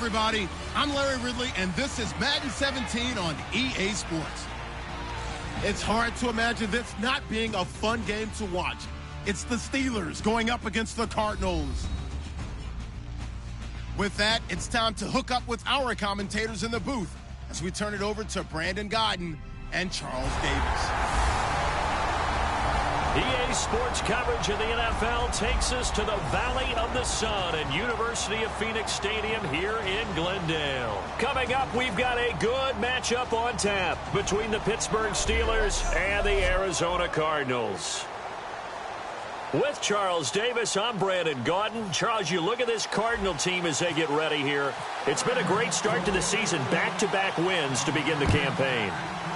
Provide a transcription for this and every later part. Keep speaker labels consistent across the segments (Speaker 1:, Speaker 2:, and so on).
Speaker 1: everybody. I'm Larry Ridley, and this is Madden 17 on EA Sports. It's hard to imagine this not being a fun game to watch. It's the Steelers going up against the Cardinals. With that, it's time to hook up with our commentators in the booth as we turn it over to Brandon Godden and Charles Davis.
Speaker 2: EA Sports coverage of the NFL takes us to the Valley of the Sun at University of Phoenix Stadium here in Glendale. Coming up, we've got a good matchup on tap between the Pittsburgh Steelers and the Arizona Cardinals. With Charles Davis, I'm Brandon Godden. Charles, you look at this Cardinal team as they get ready here. It's been a great start to the season, back-to-back wins to begin the campaign.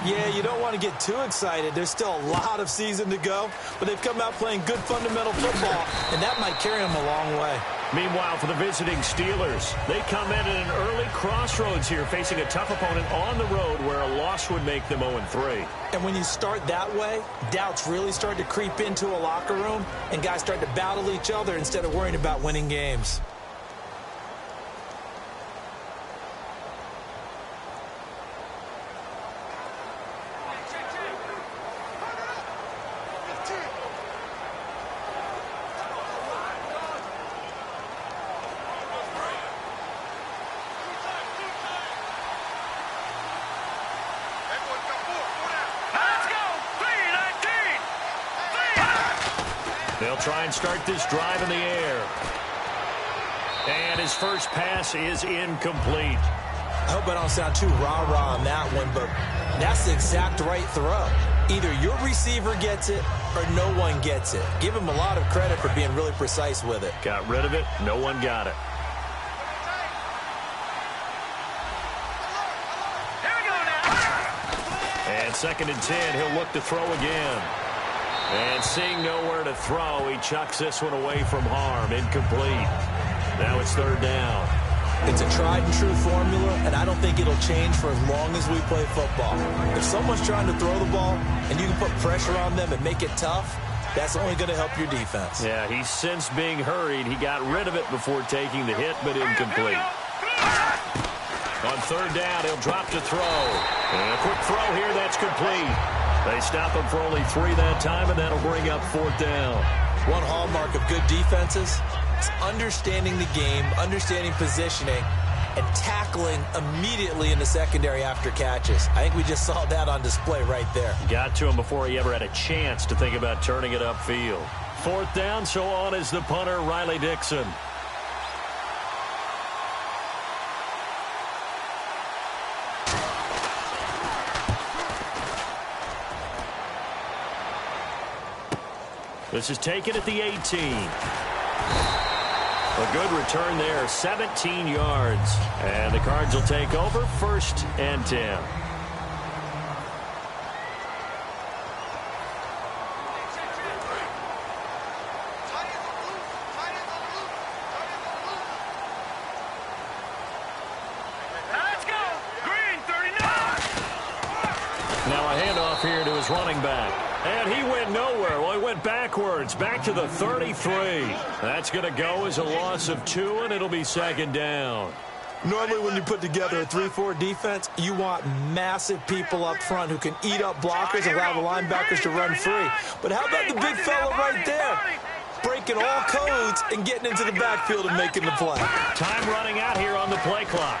Speaker 3: Yeah, you don't want to get too excited. There's still a lot of season to go, but they've come out playing good fundamental football, and that might carry them a long way.
Speaker 2: Meanwhile, for the visiting Steelers, they come in at an early crossroads here, facing a tough opponent on the road where a loss would make them 0-3.
Speaker 3: And when you start that way, doubts really start to creep into a locker room, and guys start to battle each other instead of worrying about winning games.
Speaker 2: They'll try and start this drive in the air. And his first pass is incomplete.
Speaker 3: I hope I don't sound too rah-rah on that one, but that's the exact right throw. Either your receiver gets it or no one gets it. Give him a lot of credit for being really precise with it.
Speaker 2: Got rid of it. No one got it.
Speaker 4: Here we go now.
Speaker 2: And 2nd and 10, he'll look to throw again. And seeing nowhere to throw, he chucks this one away from harm. Incomplete. Now it's 3rd down.
Speaker 3: It's a tried-and-true formula, and I don't think it'll change for as long as we play football. If someone's trying to throw the ball and you can put pressure on them and make it tough, that's only going to help your defense.
Speaker 2: Yeah, he's since being hurried. He got rid of it before taking the hit, but incomplete. On 3rd down, he'll drop to throw. And a quick throw here, that's complete. They stop him for only 3 that time, and that'll bring up 4th down.
Speaker 3: One hallmark of good defenses is understanding the game, understanding positioning, and tackling immediately in the secondary after catches. I think we just saw that on display right there.
Speaker 2: Got to him before he ever had a chance to think about turning it upfield. 4th down, so on is the punter, Riley Dixon. This is taken at the 18. A good return there, 17 yards. And the Cards will take over, 1st and 10.
Speaker 4: Let's go. Green, 39.
Speaker 2: Now a handoff here to his running back. And he went nowhere. Well, he went backwards, back to the 33. That's going to go as a loss of 2, and it'll be 2nd down.
Speaker 3: Normally when you put together a 3-4 defense, you want massive people up front who can eat up blockers and allow the linebackers to run free. But how about the big fella right there? Breaking all codes and getting into the backfield and making the play.
Speaker 2: Time running out here on the play clock.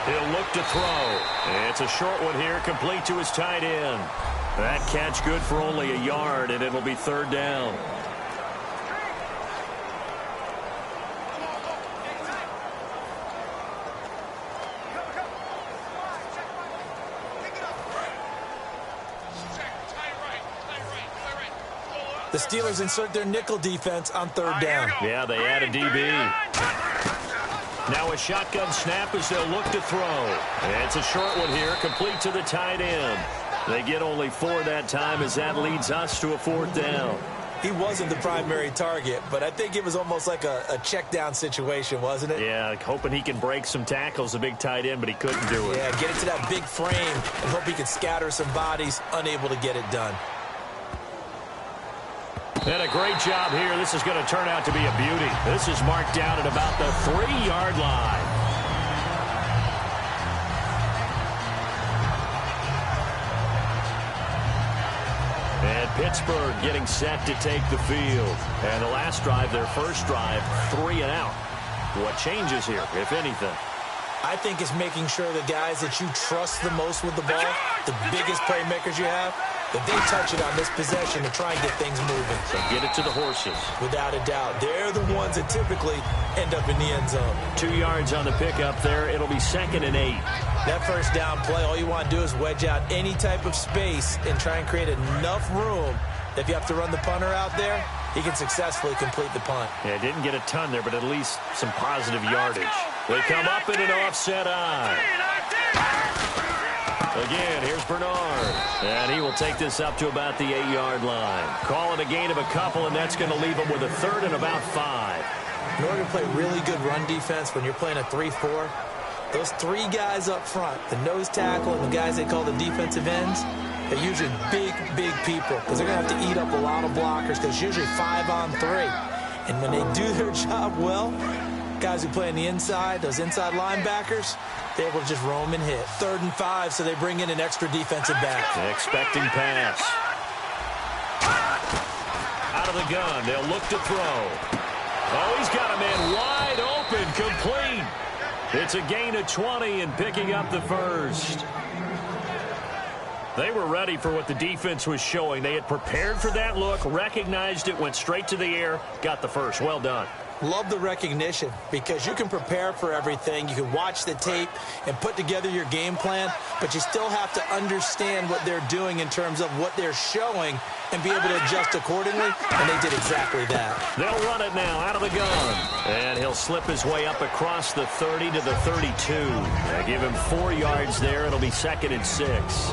Speaker 2: He'll look to throw. It's a short one here, complete to his tight end. That catch good for only a yard, and it'll be 3rd down.
Speaker 3: The Steelers insert their nickel defense on 3rd down.
Speaker 2: Yeah, they add a DB. Now a shotgun snap as they'll look to throw. And it's a short one here, complete to the tight end. They get only 4 that time as that leads us to a 4th down.
Speaker 3: He wasn't the primary target, but I think it was almost like a check down situation, wasn't it?
Speaker 2: Yeah, hoping he can break some tackles, the big tight end, but he couldn't do it.
Speaker 3: Yeah, get into that big frame and hope he can scatter some bodies, unable to get it done.
Speaker 2: And a great job here. This is going to turn out to be a beauty. This is marked down at about the 3-yard line. Pittsburgh getting set to take the field. And the last drive, their first drive, 3 and out. What changes here, if anything?
Speaker 3: I think it's making sure the guys that you trust the most with the ball, the biggest playmakers you have, that they touch it on this possession to try and get things moving.
Speaker 2: So get it to the horses.
Speaker 3: Without a doubt. They're the ones that typically end up in the end zone.
Speaker 2: 2 yards on the pickup there. It'll be 2nd and 8.
Speaker 3: That first down play, all you want to do is wedge out any type of space and try and create enough room that if you have to run the punter out there, he can successfully complete the punt.
Speaker 2: Yeah, didn't get a ton there, but at least some positive yardage. They come up in an offset eye. Again, here's Bernard. And he will take this up to about the 8-yard line. Call it a gain of a couple, and that's going to leave him with a 3rd and about 5.
Speaker 3: In order to play really good run defense when you're playing a 3-4, those 3 guys up front, the nose tackle and the guys they call the defensive ends, they're usually big, big people because they're going to have to eat up a lot of blockers because it's usually 5 on 3. And when they do their job well, guys who play on the inside, those inside linebackers, they're able to just roam and hit. 3rd and 5, so they bring in an extra defensive back.
Speaker 2: Expecting pass. Out of the gun, they'll look to throw. Oh, he's got a man wide open, complete. It's a gain of 20 and picking up the first. They were ready for what the defense was showing. They had prepared for that look, recognized it, went straight to the air, got the first. Well done.
Speaker 3: Love the recognition because you can prepare for everything. You can watch the tape and put together your game plan, but you still have to understand what they're doing in terms of what they're showing and be able to adjust accordingly, and they did exactly that.
Speaker 2: They'll run it now out of the gun, and he'll slip his way up across the 30 to the 32. They give him 4 yards there. It'll be 2nd and 6.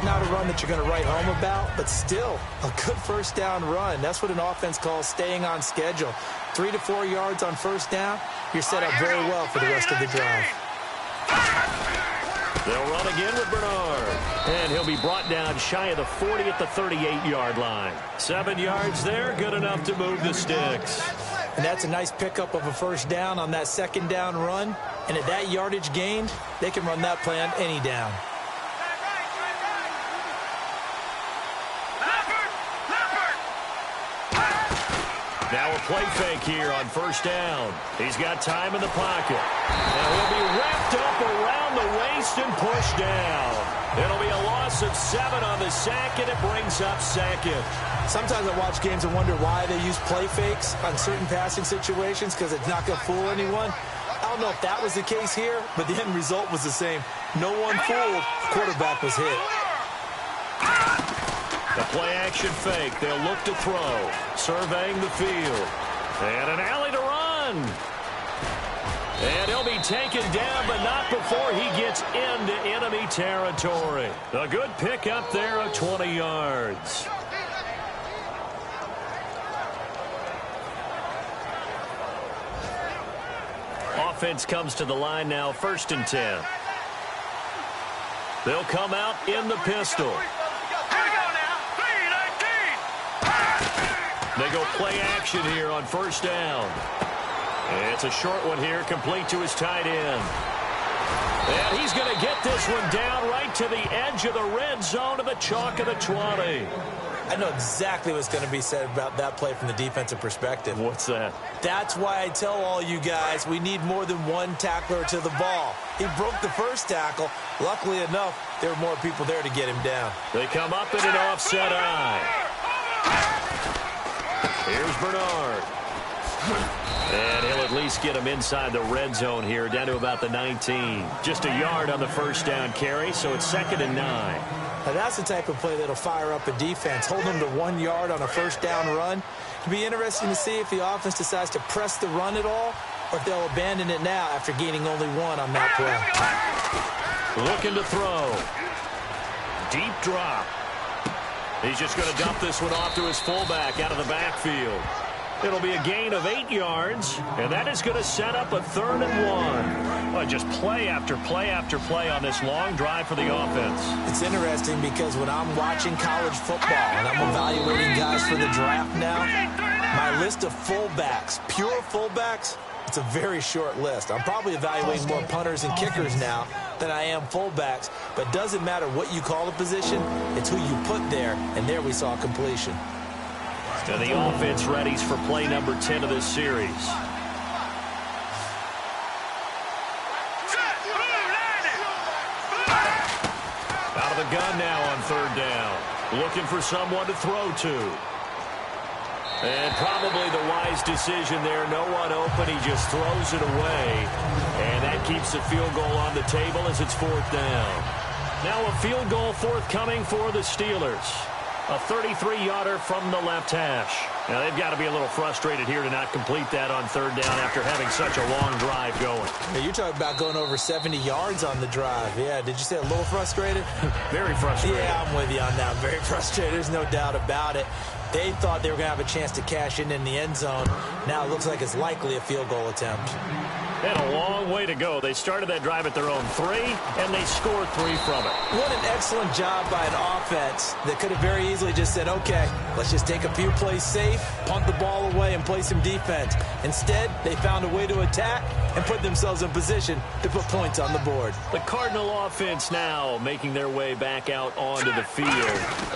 Speaker 3: Not a run that you're going to write home about, but still a good first down run. That's what an offense calls staying on schedule. 3 to 4 yards on first down, you're set up very well for the rest of the drive.
Speaker 2: They'll run again with Bernard. And he'll be brought down shy of the 40 at the 38-yard line. 7 yards there, good enough to move the sticks.
Speaker 3: And that's a nice pickup of a first down on that 2nd down run. And at that yardage gained, they can run that play on any down.
Speaker 2: Now a play fake here on first down. He's got time in the pocket. And he'll be wrapped up around the waist and pushed down. It'll be a loss of 7 on the sack, and it brings up 2nd.
Speaker 3: Sometimes I watch games and wonder why they use play fakes on certain passing situations because it's not going to fool anyone. I don't know if that was the case here, but the end result was the same. No one fooled. Quarterback was hit.
Speaker 2: The play-action fake. They'll look to throw. Surveying the field. And an alley to run. And he'll be taken down, but not before he gets into enemy territory. A good pickup there of 20 yards. Offense comes to the line now, 1st and 10. They'll come out in the pistol. They go play action here on first down. It's a short one here, complete to his tight end. And he's going to get this one down right to the edge of the red zone of the chalk of the 20.
Speaker 3: I know exactly what's going to be said about that play from the defensive perspective.
Speaker 2: What's that?
Speaker 3: That's why I tell all you guys we need more than one tackler to the ball. He broke the first tackle. Luckily enough, there were more people there to get him down.
Speaker 2: They come up in an offset eye. Here's Bernard. And he'll at least get him inside the red zone here, down to about the 19. Just a yard on the first down carry, so it's 2nd and 9.
Speaker 3: Now that's the type of play that'll fire up a defense. Hold them to 1 yard on a first down run. It'll be interesting to see if the offense decides to press the run at all or if they'll abandon it now after gaining only 1 on that play.
Speaker 2: Looking to throw. Deep drop. He's just going to dump this one off to his fullback out of the backfield. It'll be a gain of 8 yards, and that is going to set up a 3rd and 1. Well, just play after play after play on this long drive for the offense.
Speaker 3: It's interesting because when I'm watching college football and I'm evaluating guys for the draft now, my list of fullbacks, pure fullbacks, It's a very short list. I'm probably evaluating more punters and kickers now than I am fullbacks, but it doesn't matter what you call the position, it's who you put there, and there we saw completion.
Speaker 2: And the offense readies for play number 10 of this series. Out of the gun now on third down. Looking for someone to throw to. And probably the wise decision there. No one open. He just throws it away. And that keeps the field goal on the table as it's fourth down. Now a field goal forthcoming for the Steelers. A 33-yarder from the left hash. Now they've got to be a little frustrated here to not complete that on third down after having such a long drive going.
Speaker 3: Now, you're talking about going over 70 yards on the drive. Yeah, did you say a little frustrated?
Speaker 2: Very frustrated.
Speaker 3: Yeah, I'm with you on that. Very frustrated. There's no doubt about it. They thought they were going to have a chance to cash in the end zone. Now it looks like it's likely a field goal attempt.
Speaker 2: They had a long way to go. They started that drive at their own 3, and they scored 3 from it.
Speaker 3: What an excellent job by an offense that could have very easily just said, okay, let's just take a few plays safe, punt the ball away, and play some defense. Instead, they found a way to attack and put themselves in position to put points on the board.
Speaker 2: The Cardinal offense now making their way back out onto the field.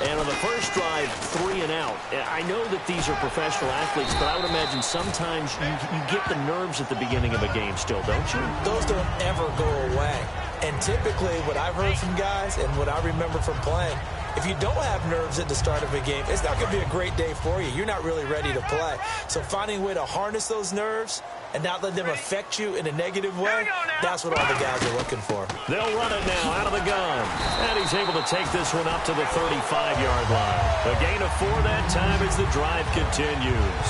Speaker 2: And on the first drive, 3 and out. I know that these are professional athletes, but I would imagine sometimes you get the nerves at the beginning of a game still, don't you?
Speaker 3: Those don't ever go away. And typically what I've heard from guys and what I remember from playing, if you don't have nerves at the start of a game, it's not going to be a great day for you. You're not really ready to play. So finding a way to harness those nerves and not let them affect you in a negative way, that's what all the guys are looking for.
Speaker 2: They'll run it now out of the gun. And he's able to take this one up to the 35-yard line. A gain of 4 that time as the drive continues.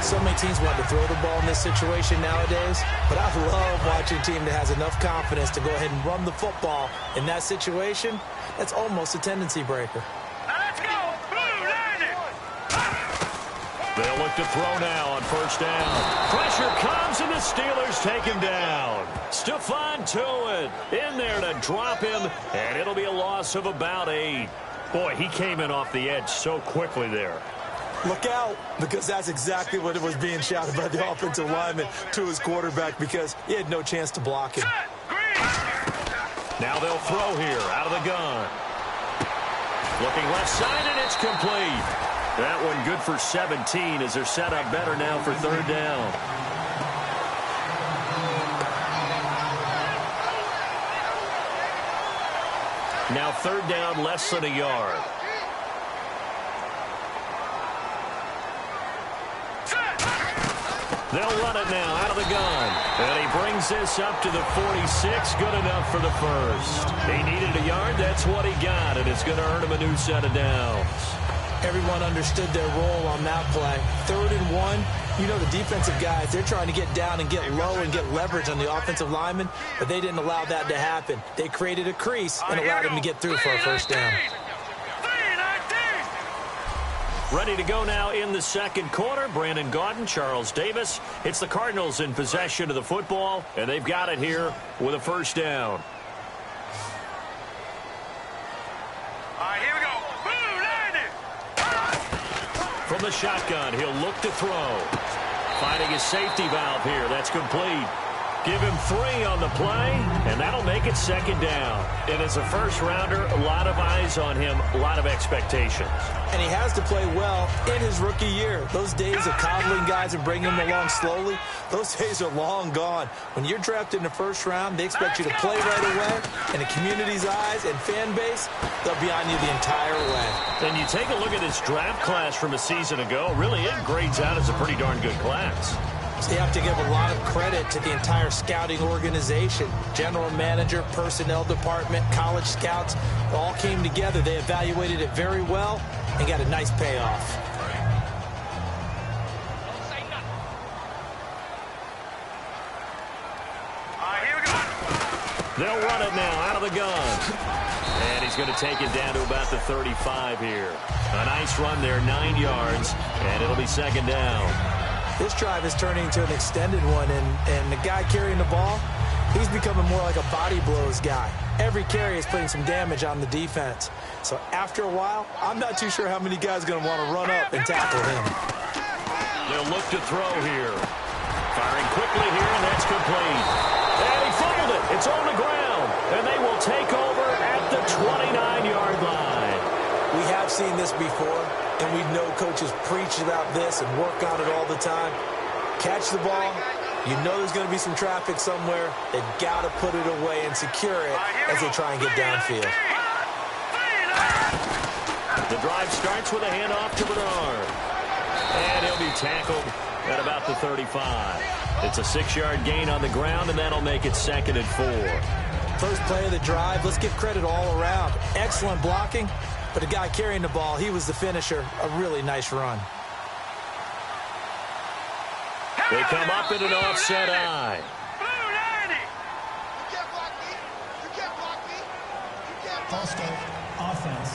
Speaker 3: So many teams want to throw the ball in this situation nowadays, but I love watching a team that has enough confidence to go ahead and run the football in that situation. That's almost a tendency breaker.
Speaker 4: Let's go.
Speaker 2: They'll look to throw now on first down. Pressure comes, and the Steelers take him down. Stephon Tuitt in there to drop him, and it'll be a loss of about 8. Boy, he came in off the edge so quickly there.
Speaker 3: Look out, because that's exactly what it was being shouted by the offensive lineman to his quarterback, because he had no chance to block him.
Speaker 2: Now they'll throw here out of the gun. Looking left side, and it's complete. That one good for 17 as they're set up better now for third down. Now third down, less than a yard. They'll run it now out of the gun. And he brings this up to the 46. Good enough for the first. He needed a yard. That's what he got. And it's going to earn him a new set of downs.
Speaker 3: Everyone understood their role on that play. 3rd and 1. You know, the defensive guys, they're trying to get down and get low and get leverage on the offensive lineman, but they didn't allow that to happen. They created a crease and allowed him to get through for a first down.
Speaker 2: Ready to go now in the second quarter. Brandon Gaudin, Charles Davis. It's the Cardinals in possession of the football, and they've got it here with a first down.
Speaker 4: All right, here we go.
Speaker 2: From the shotgun, he'll look to throw. Finding his safety valve here. That's complete. Give him 3 on the play, and that'll make it second down. And as a first-rounder, a lot of eyes on him, a lot of expectations.
Speaker 3: And he has to play well in his rookie year. Those days of coddling guys and bringing them along slowly, those days are long gone. When you're drafted in the first round, they expect you to play right away. And the community's eyes and fan base, they'll be on you the entire way.
Speaker 2: And you take a look at this draft class from a season ago, really it grades out as a pretty darn good class.
Speaker 3: So you have to give a lot of credit to the entire scouting organization. General manager, personnel department, college scouts, all came together. They evaluated it very well and got a nice payoff.
Speaker 4: All right, here we go.
Speaker 2: They'll run it now out of the gun. And he's going to take it down to about the 35 here. A nice run there, 9 yards, and it'll be second down.
Speaker 3: This drive is turning into an extended one, and the guy carrying the ball, he's becoming more like a body blows guy. Every carry is putting some damage on the defense. So after a while, I'm not too sure how many guys are going to want to run up and tackle him.
Speaker 2: They'll look to throw here. Firing quickly here, and that's complete. And he fumbled it. It's on the ground. And they will take over at the 29-yard line.
Speaker 3: We have seen this before, and we know coaches preach about this and work on it all the time. Catch the ball. You know there's going to be some traffic somewhere. They've got to put it away and secure it as they try and get downfield.
Speaker 2: The drive starts with a handoff to Bernard. And he'll be tackled at about the 35. It's a 6-yard gain on the ground, and that'll make it 2nd and 4.
Speaker 3: First play of the drive, let's give credit all around. Excellent blocking, but the guy carrying the ball, he was the finisher. A really nice run.
Speaker 2: They come up in an offset eye.
Speaker 5: False start, offense.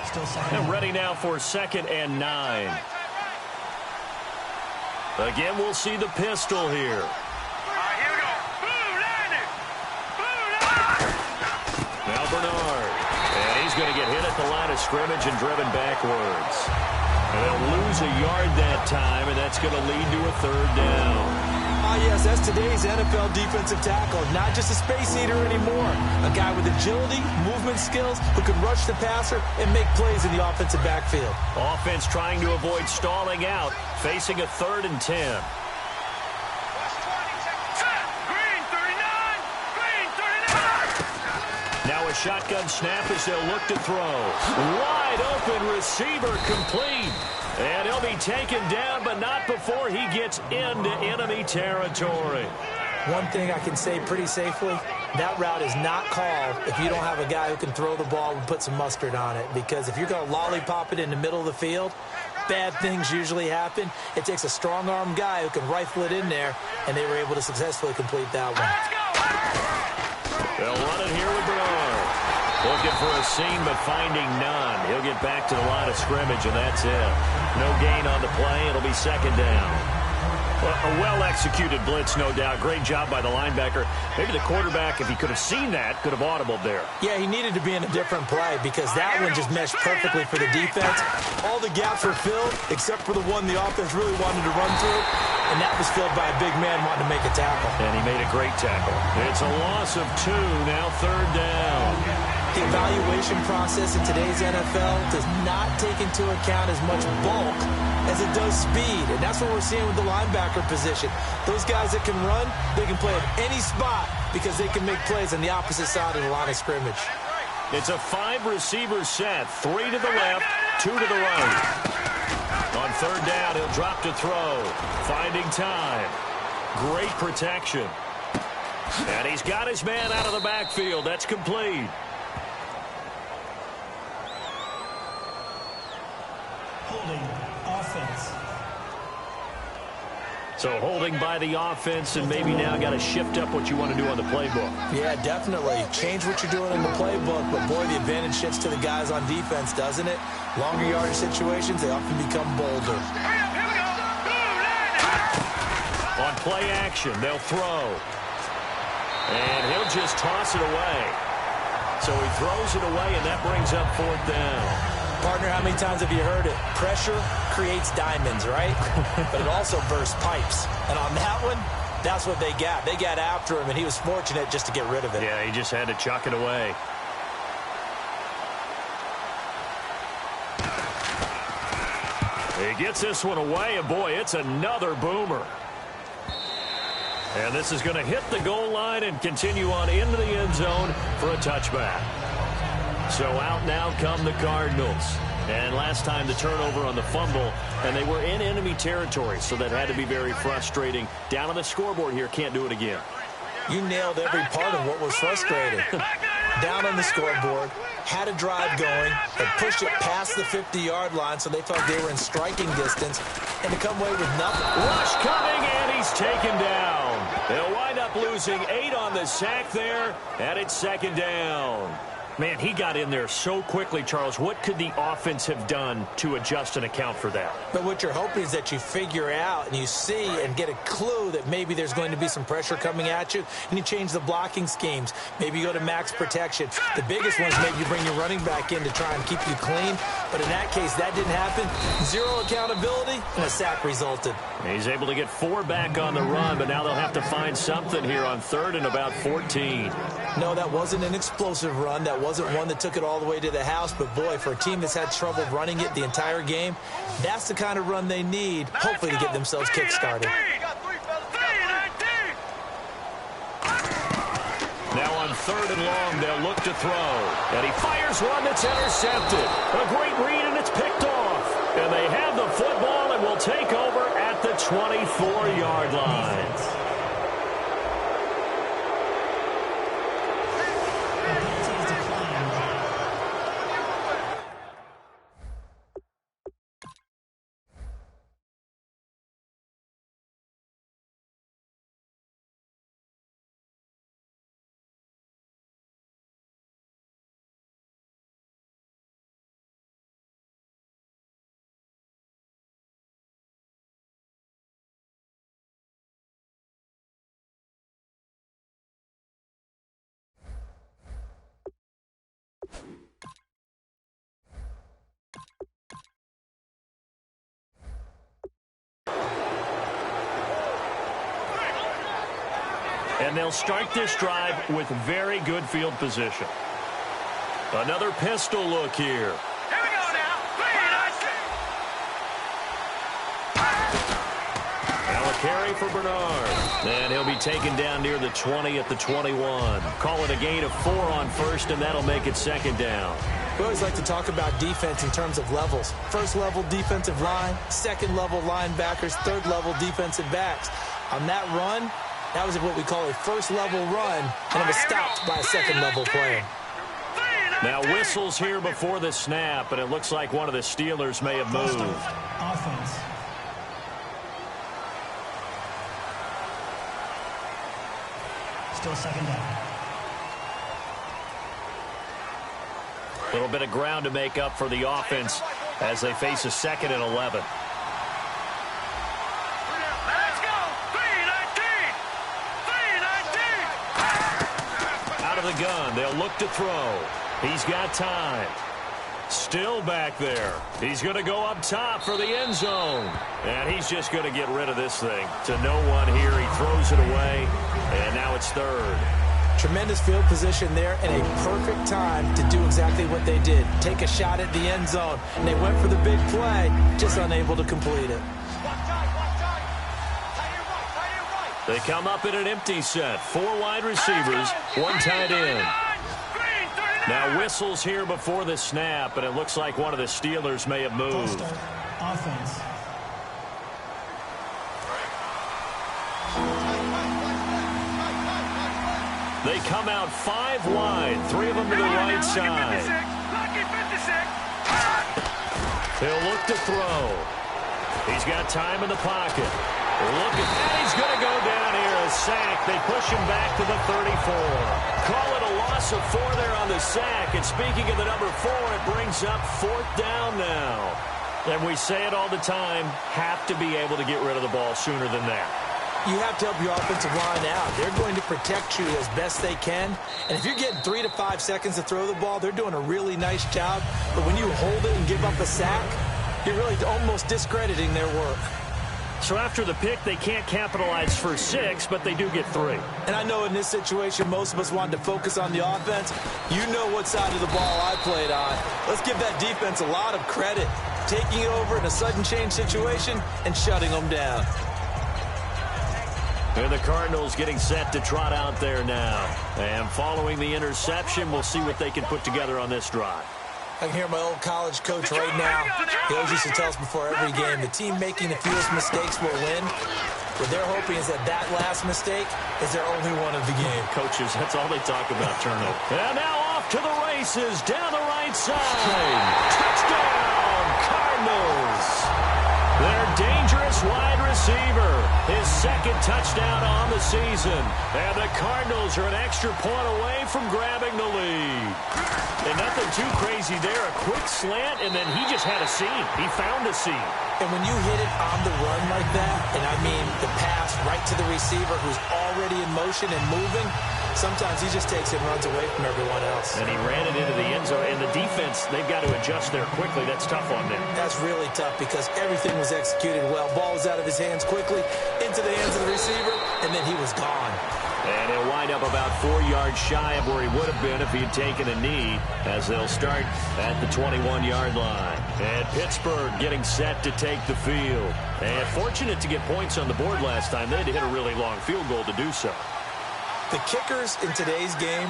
Speaker 5: Still second.
Speaker 2: And ready now for 2nd and 9. Again, we'll see the pistol here. Now Bernard. And he's going to get hit at the line of scrimmage and driven backwards. And they'll lose a yard that time, and that's going to lead to a 3rd down.
Speaker 3: Ah, yes, that's today's NFL defensive tackle. Not just a space eater anymore. A guy with agility, movement skills, who can rush the passer and make plays in the offensive backfield.
Speaker 2: Offense trying to avoid stalling out, facing a 3rd and 10. Now a shotgun snap as they'll look to throw. Wide open receiver complete. And he'll be taken down, but not before he gets into enemy territory.
Speaker 3: One thing I can say pretty safely, that route is not called if you don't have a guy who can throw the ball and put some mustard on it. Because if you're going to lollipop it in the middle of the field, bad things usually happen. It takes a strong-arm guy who can rifle it in there, and they were able to successfully complete that one.
Speaker 2: They'll run it here with Bernard. Looking for a seam, but finding none. He'll get back to the line of scrimmage, and that's it. No gain on the play. It'll be 2nd down. Well, a well-executed blitz, no doubt. Great job by the linebacker. Maybe the quarterback, if he could have seen that, could have audibled there.
Speaker 3: Yeah, he needed to be in a different play because that one just meshed perfectly for the defense. All the gaps were filled except for the one the offense really wanted to run through, and that was filled by a big man wanting to make a tackle.
Speaker 2: And he made a great tackle. It's a loss of 2, now 3rd down.
Speaker 3: The evaluation process in today's NFL does not take into account as much bulk as it does speed, and that's what we're seeing with the linebacker position. Those guys that can run, they can play at any spot because they can make plays on the opposite side of the line of scrimmage.
Speaker 2: It's a 5-receiver set, 3 to the left, 2 to the right. On 3rd down, he'll drop to throw, finding time. Great protection. And he's got his man out of the backfield. That's complete.
Speaker 5: Holding, offense.
Speaker 2: So holding by the offense, and maybe now got to shift up what you want to do on the playbook.
Speaker 3: Yeah, definitely. Change what you're doing in the playbook, but boy, the advantage shifts to the guys on defense, doesn't it? Longer yardage situations, they often become bolder.
Speaker 2: On play action, they'll throw. And he'll just toss it away. So he throws it away, and that brings up 4th down.
Speaker 3: Partner, how many times have you heard it? Pressure creates diamonds, right? But it also bursts pipes. And on that one, that's what they got. They got after him, and he was fortunate just to get rid of it.
Speaker 2: Yeah, he just had to chuck it away. He gets this one away, and boy, it's another boomer. And this is going to hit the goal line and continue on into the end zone for a touchback. So out now come the Cardinals. And last time the turnover on the fumble, and they were in enemy territory, so that had to be very frustrating. Down on the scoreboard here, can't do it again.
Speaker 3: You nailed every part of what was frustrating. Down on the scoreboard, had a drive going, had pushed it past the 50-yard line, so they thought they were in striking distance, and to come away with nothing.
Speaker 2: Rush coming, and he's taken down. They'll wind up losing 8 on the sack there, and it's 2nd down. Man, he got in there so quickly, Charles. What could the offense have done to adjust and account for that?
Speaker 3: But what you're hoping is that you figure out and you see and get a clue that maybe there's going to be some pressure coming at you, and you change the blocking schemes. Maybe you go to max protection. The biggest one is maybe you bring your running back in to try and keep you clean. But in that case, that didn't happen. Zero accountability, and a sack resulted.
Speaker 2: He's able to get 4 back on the run, but now they'll have to find something here on 3rd and about 14.
Speaker 3: No, that wasn't an explosive run. That wasn't one that took it all the way to the house. But, boy, for a team that's had trouble running it the entire game, that's the kind of run they need, hopefully, to get themselves kick-started.
Speaker 2: Now on 3rd and long, they'll look to throw. And he fires one that's intercepted. A great read, and it's picked off. And they have the football and will take over at the 24-yard line. And they'll start this drive with very good field position. Another pistol look here.
Speaker 4: Here we go now.
Speaker 2: Now a carry for Bernard. And he'll be taken down near the 20 at the 21. Call it a gain of 4 on 1st, and that'll make it 2nd down.
Speaker 3: We always like to talk about defense in terms of levels. 1st level defensive line, 2nd level linebackers, 3rd level defensive backs. On that run, that was what we call a 1st level run, and it was stopped by a 2nd level player.
Speaker 2: Now whistles here before the snap, and it looks like one of the Steelers may have moved.
Speaker 5: Offense. Still 2nd down.
Speaker 2: A little bit of ground to make up for the offense as they face a 2nd and 11.
Speaker 4: Let's go. 3-19.
Speaker 2: Out of the gun, they'll look to throw. He's got time. Still back there. He's going to go up top for the end zone. And he's just going to get rid of this thing to no one here. He throws it away, and now it's 3rd.
Speaker 3: Tremendous field position there and a perfect time to do exactly what they did. Take a shot at the end zone. And they went for the big play, just unable to complete it.
Speaker 2: They come up in an empty set. 4 wide receivers, 1 tight end. Now whistles here before the snap, and it looks like one of the Steelers may have moved.
Speaker 5: Offense.
Speaker 2: They come out 5 wide, 3 of them to the right side. He'll look to throw. He's got time in the pocket. Look at that. He's going to go down here. A sack. They push him back to the 34. Call it a loss of 4 there on the sack. And speaking of the number 4, it brings up 4th down now. And we say it all the time, have to be able to get rid of the ball sooner than that.
Speaker 3: You have to help your offensive line out. They're going to protect you as best they can. And if you're getting 3 to 5 seconds to throw the ball, they're doing a really nice job. But when you hold it and give up a sack, you're really almost discrediting their work.
Speaker 2: So after the pick, they can't capitalize for 6, but they do get 3.
Speaker 3: And I know in this situation, most of us wanted to focus on the offense. You know what side of the ball I played on. Let's give that defense a lot of credit. Taking it over in a sudden change situation and shutting them down.
Speaker 2: And the Cardinals getting set to trot out there now. And following the interception, we'll see what they can put together on this drive.
Speaker 3: I can hear my old college coach right now. He always used to tell us before every game, the team making the fewest mistakes will win. What they're hoping is that that last mistake is their only one of the game.
Speaker 2: Coaches, that's all they talk about, turnover. And now off to the races, down the right side. Touchdown, Cardinals. They're dangerous This wide receiver, his second touchdown on the season. And the Cardinals are an extra point away from grabbing the lead. And nothing too crazy there. A quick slant, and then he just had a seam. He found a seam.
Speaker 3: And when you hit it on the run like that, and I mean the pass right to the receiver who's already in motion and moving, sometimes he just takes it and runs away from everyone else.
Speaker 2: And he ran it into the end zone. And the defense, they've got to adjust there quickly. That's tough on them.
Speaker 3: That's really tough because everything was executed well. Ball was out of his hands quickly, into the hands of the receiver, and then he was gone.
Speaker 2: And he'll wind up about 4 yards shy of where he would have been if he had taken a knee, as they'll start at the 21-yard line. And Pittsburgh getting set to take the field. And fortunate to get points on the board last time. They had to hit a really long field goal to do so.
Speaker 3: The kickers in today's game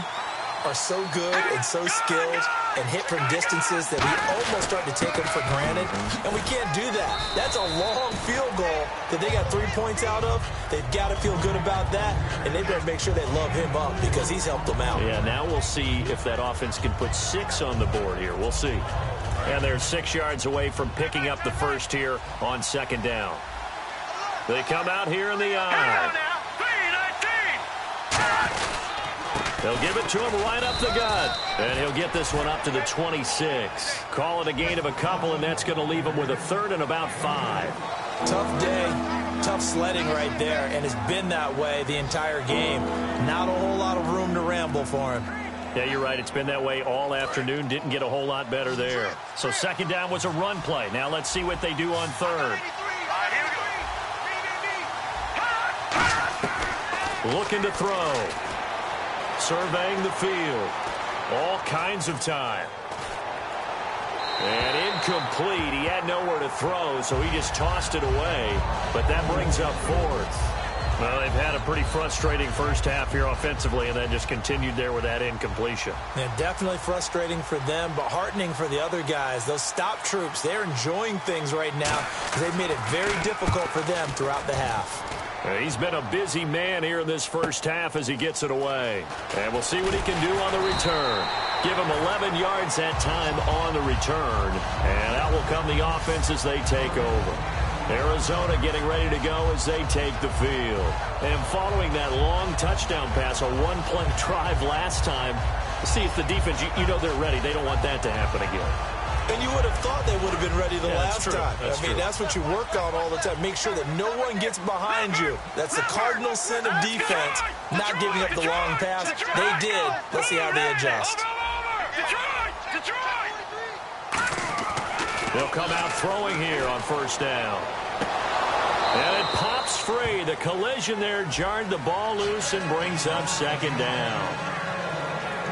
Speaker 3: are so good and so skilled and hit from distances that we almost start to take them for granted. And we can't do that. That's a long field goal that they got 3 points out of. They've got to feel good about that, and they better make sure they love him up because he's helped them out.
Speaker 2: Yeah, now we'll see if that offense can put 6 on the board here. We'll see. And they're 6 yards away from picking up the first here on second down. They come out here in the eye. They'll give it to him right up the gut. And he'll get this one up to the 26. Call it a gain of a couple, and that's going to leave him with a third and about 5.
Speaker 3: Tough day, tough sledding right there, and it's been that way the entire game. Not a whole lot of room to ramble for him.
Speaker 2: Yeah, you're right. It's been that way all afternoon. Didn't get a whole lot better there. So second down was a run play. Now let's see what they do on third. Looking to throw. Surveying the field. All kinds of time. And incomplete. He had nowhere to throw, so he just tossed it away. But that brings up fourth. Well, they've had a pretty frustrating first half here offensively, and then just continued there with that incompletion.
Speaker 3: Yeah, definitely frustrating for them, but heartening for the other guys. Those stop troops, they're enjoying things right now because they've made it very difficult for them throughout the half.
Speaker 2: He's been a busy man here in this first half as he gets it away. And we'll see what he can do on the return. Give him 11 yards that time on the return. And out will come the offense as they take over. Arizona getting ready to go as they take the field. And following that long touchdown pass, a one-play drive last time, see if the defense, you know they're ready. They don't want that to happen again.
Speaker 3: And you would have thought they would have been ready the last time.
Speaker 2: I mean,
Speaker 3: that's what you work on all the time. Make sure that no one gets behind you. That's the cardinal sin of defense, not giving up the long pass. They did. Let's see how they adjust.
Speaker 2: They'll come out throwing here on first down. And it pops free. The collision there jarred the ball loose and brings up second down.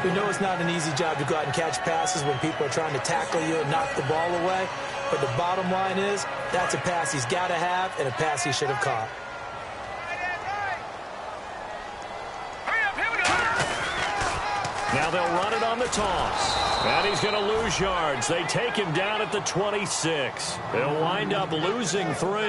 Speaker 3: We know it's not an easy job to go out and catch passes when people are trying to tackle you and knock the ball away. But the bottom line is, that's a pass he's got to have and a pass he should have caught.
Speaker 2: Now they'll run it on the toss. And he's going to lose yards. They take him down at the 26. They'll wind up losing 3.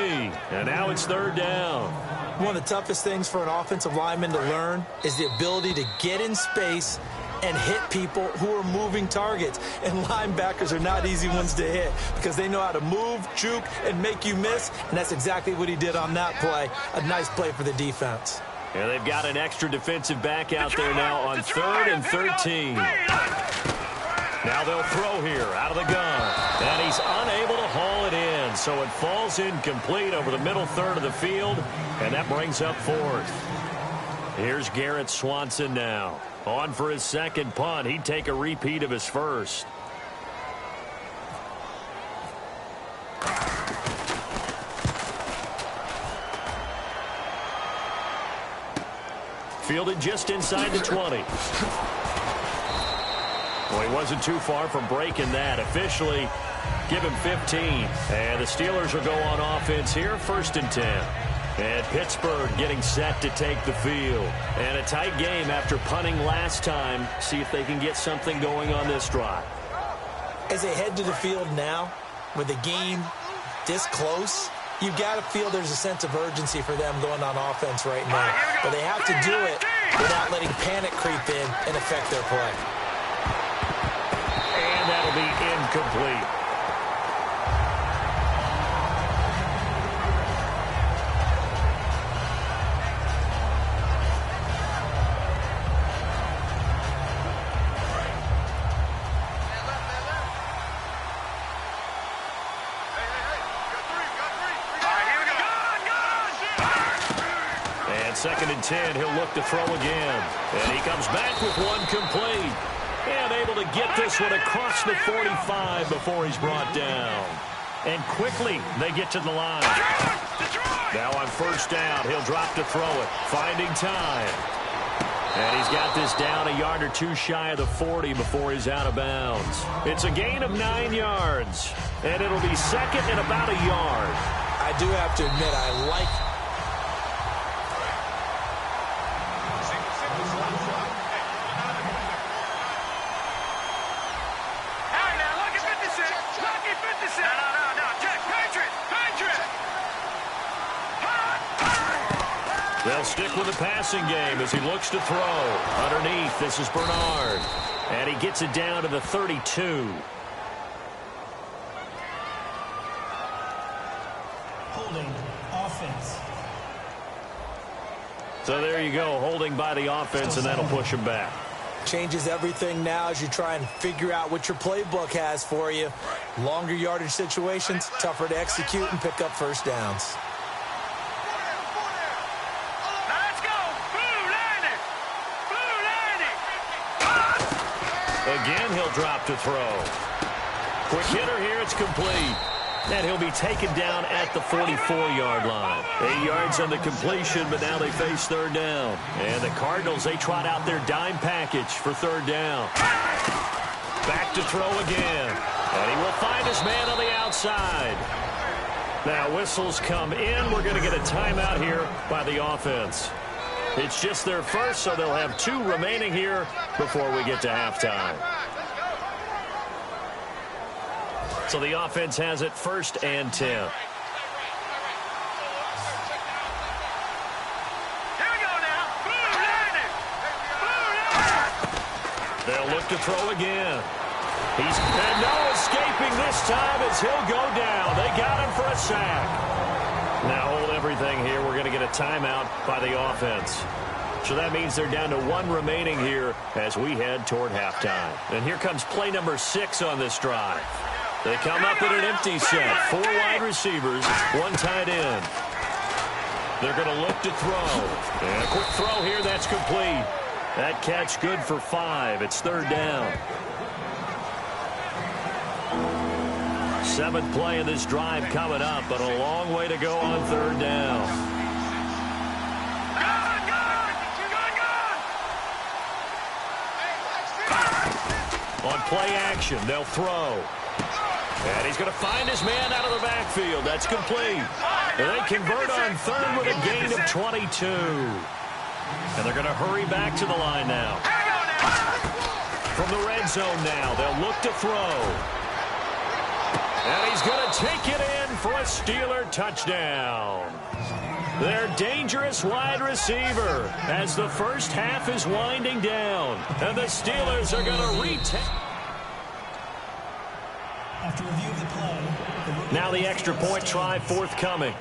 Speaker 2: And now it's third down.
Speaker 3: One of the toughest things for an offensive lineman to learn is the ability to get in space and hit people who are moving targets. And linebackers are not easy ones to hit because they know how to move, juke, and make you miss. And that's exactly what he did on that play. A nice play for the defense.
Speaker 2: And they've got an extra defensive back out there now on 3rd and 13. Now they'll throw here out of the gun. And he's unable to haul it in. So it falls incomplete over the middle third of the field. And that brings up 4th. Here's Garrett Swanson now. On for his second punt. He'd take a repeat of his first. Fielded just inside the 20. Well, he wasn't too far from breaking that. Officially, give him 15. And the Steelers will go on offense here, 1st and 10. And Pittsburgh getting set to take the field. And a tight game after punting last time. See if they can get something going on this drive.
Speaker 3: As they head to the field now, with the game this close, you've got to feel there's a sense of urgency for them going on offense right now. But they have to do it without letting panic creep in and affect their play.
Speaker 2: And that'll be incomplete. And 2nd and 10, he'll look to throw again. And he comes back with one complete. And able to get this one across the 45 before he's brought down. And quickly, they get to the line. Now on 1st down, he'll drop to throw it. Finding time. And he's got this down a yard or two shy of the 40 before he's out of bounds. It's a gain of 9 yards. And it'll be 2nd and about a yard.
Speaker 3: I do have to admit, I like...
Speaker 2: They'll stick with the passing game as he looks to throw. Underneath, this is Bernard. And he gets it down to the 32.
Speaker 5: Holding. Offense.
Speaker 2: So there you go, holding by the offense, and that'll push him back.
Speaker 3: Changes everything now as you try and figure out what your playbook has for you. Longer yardage situations, tougher to execute and pick up 1st downs.
Speaker 2: Again, he'll drop to throw. Quick hitter here, it's complete. And he'll be taken down at the 44-yard line. 8 yards on the completion, but now they face 3rd down. And the Cardinals, they trot out their dime package for 3rd down. Back to throw again. And he will find his man on the outside. Now whistles come in. We're going to get a timeout here by the offense. It's just their first, so they'll have 2 remaining here before we get to halftime. So the offense has it 1st and 10.
Speaker 4: Here we go now.
Speaker 2: They'll look to throw again. And no escaping this time as he'll go down. They got him for a sack. Now hold everything here. We're going to get a timeout by the offense. So that means they're down to 1 remaining here as we head toward halftime. And here comes play number 6 on this drive. They come up in an empty set. 4 wide receivers, 1 tight end. They're going to look to throw. And a quick throw here, that's complete. That catch good for 5. It's 3rd down. 7th play of this drive coming up, but a long way to go on 3rd down. On play action, they'll throw. And he's going to find his man out of the backfield. That's complete. And they convert on 3rd with a gain of 22. And they're going to hurry back to the line now. From the red zone now, they'll look to throw. And he's going to take it in for a Steeler touchdown. Their dangerous wide receiver as the first half is winding down. And the Steelers are going to retake.
Speaker 5: After review of the play,
Speaker 2: now the extra point try forthcoming.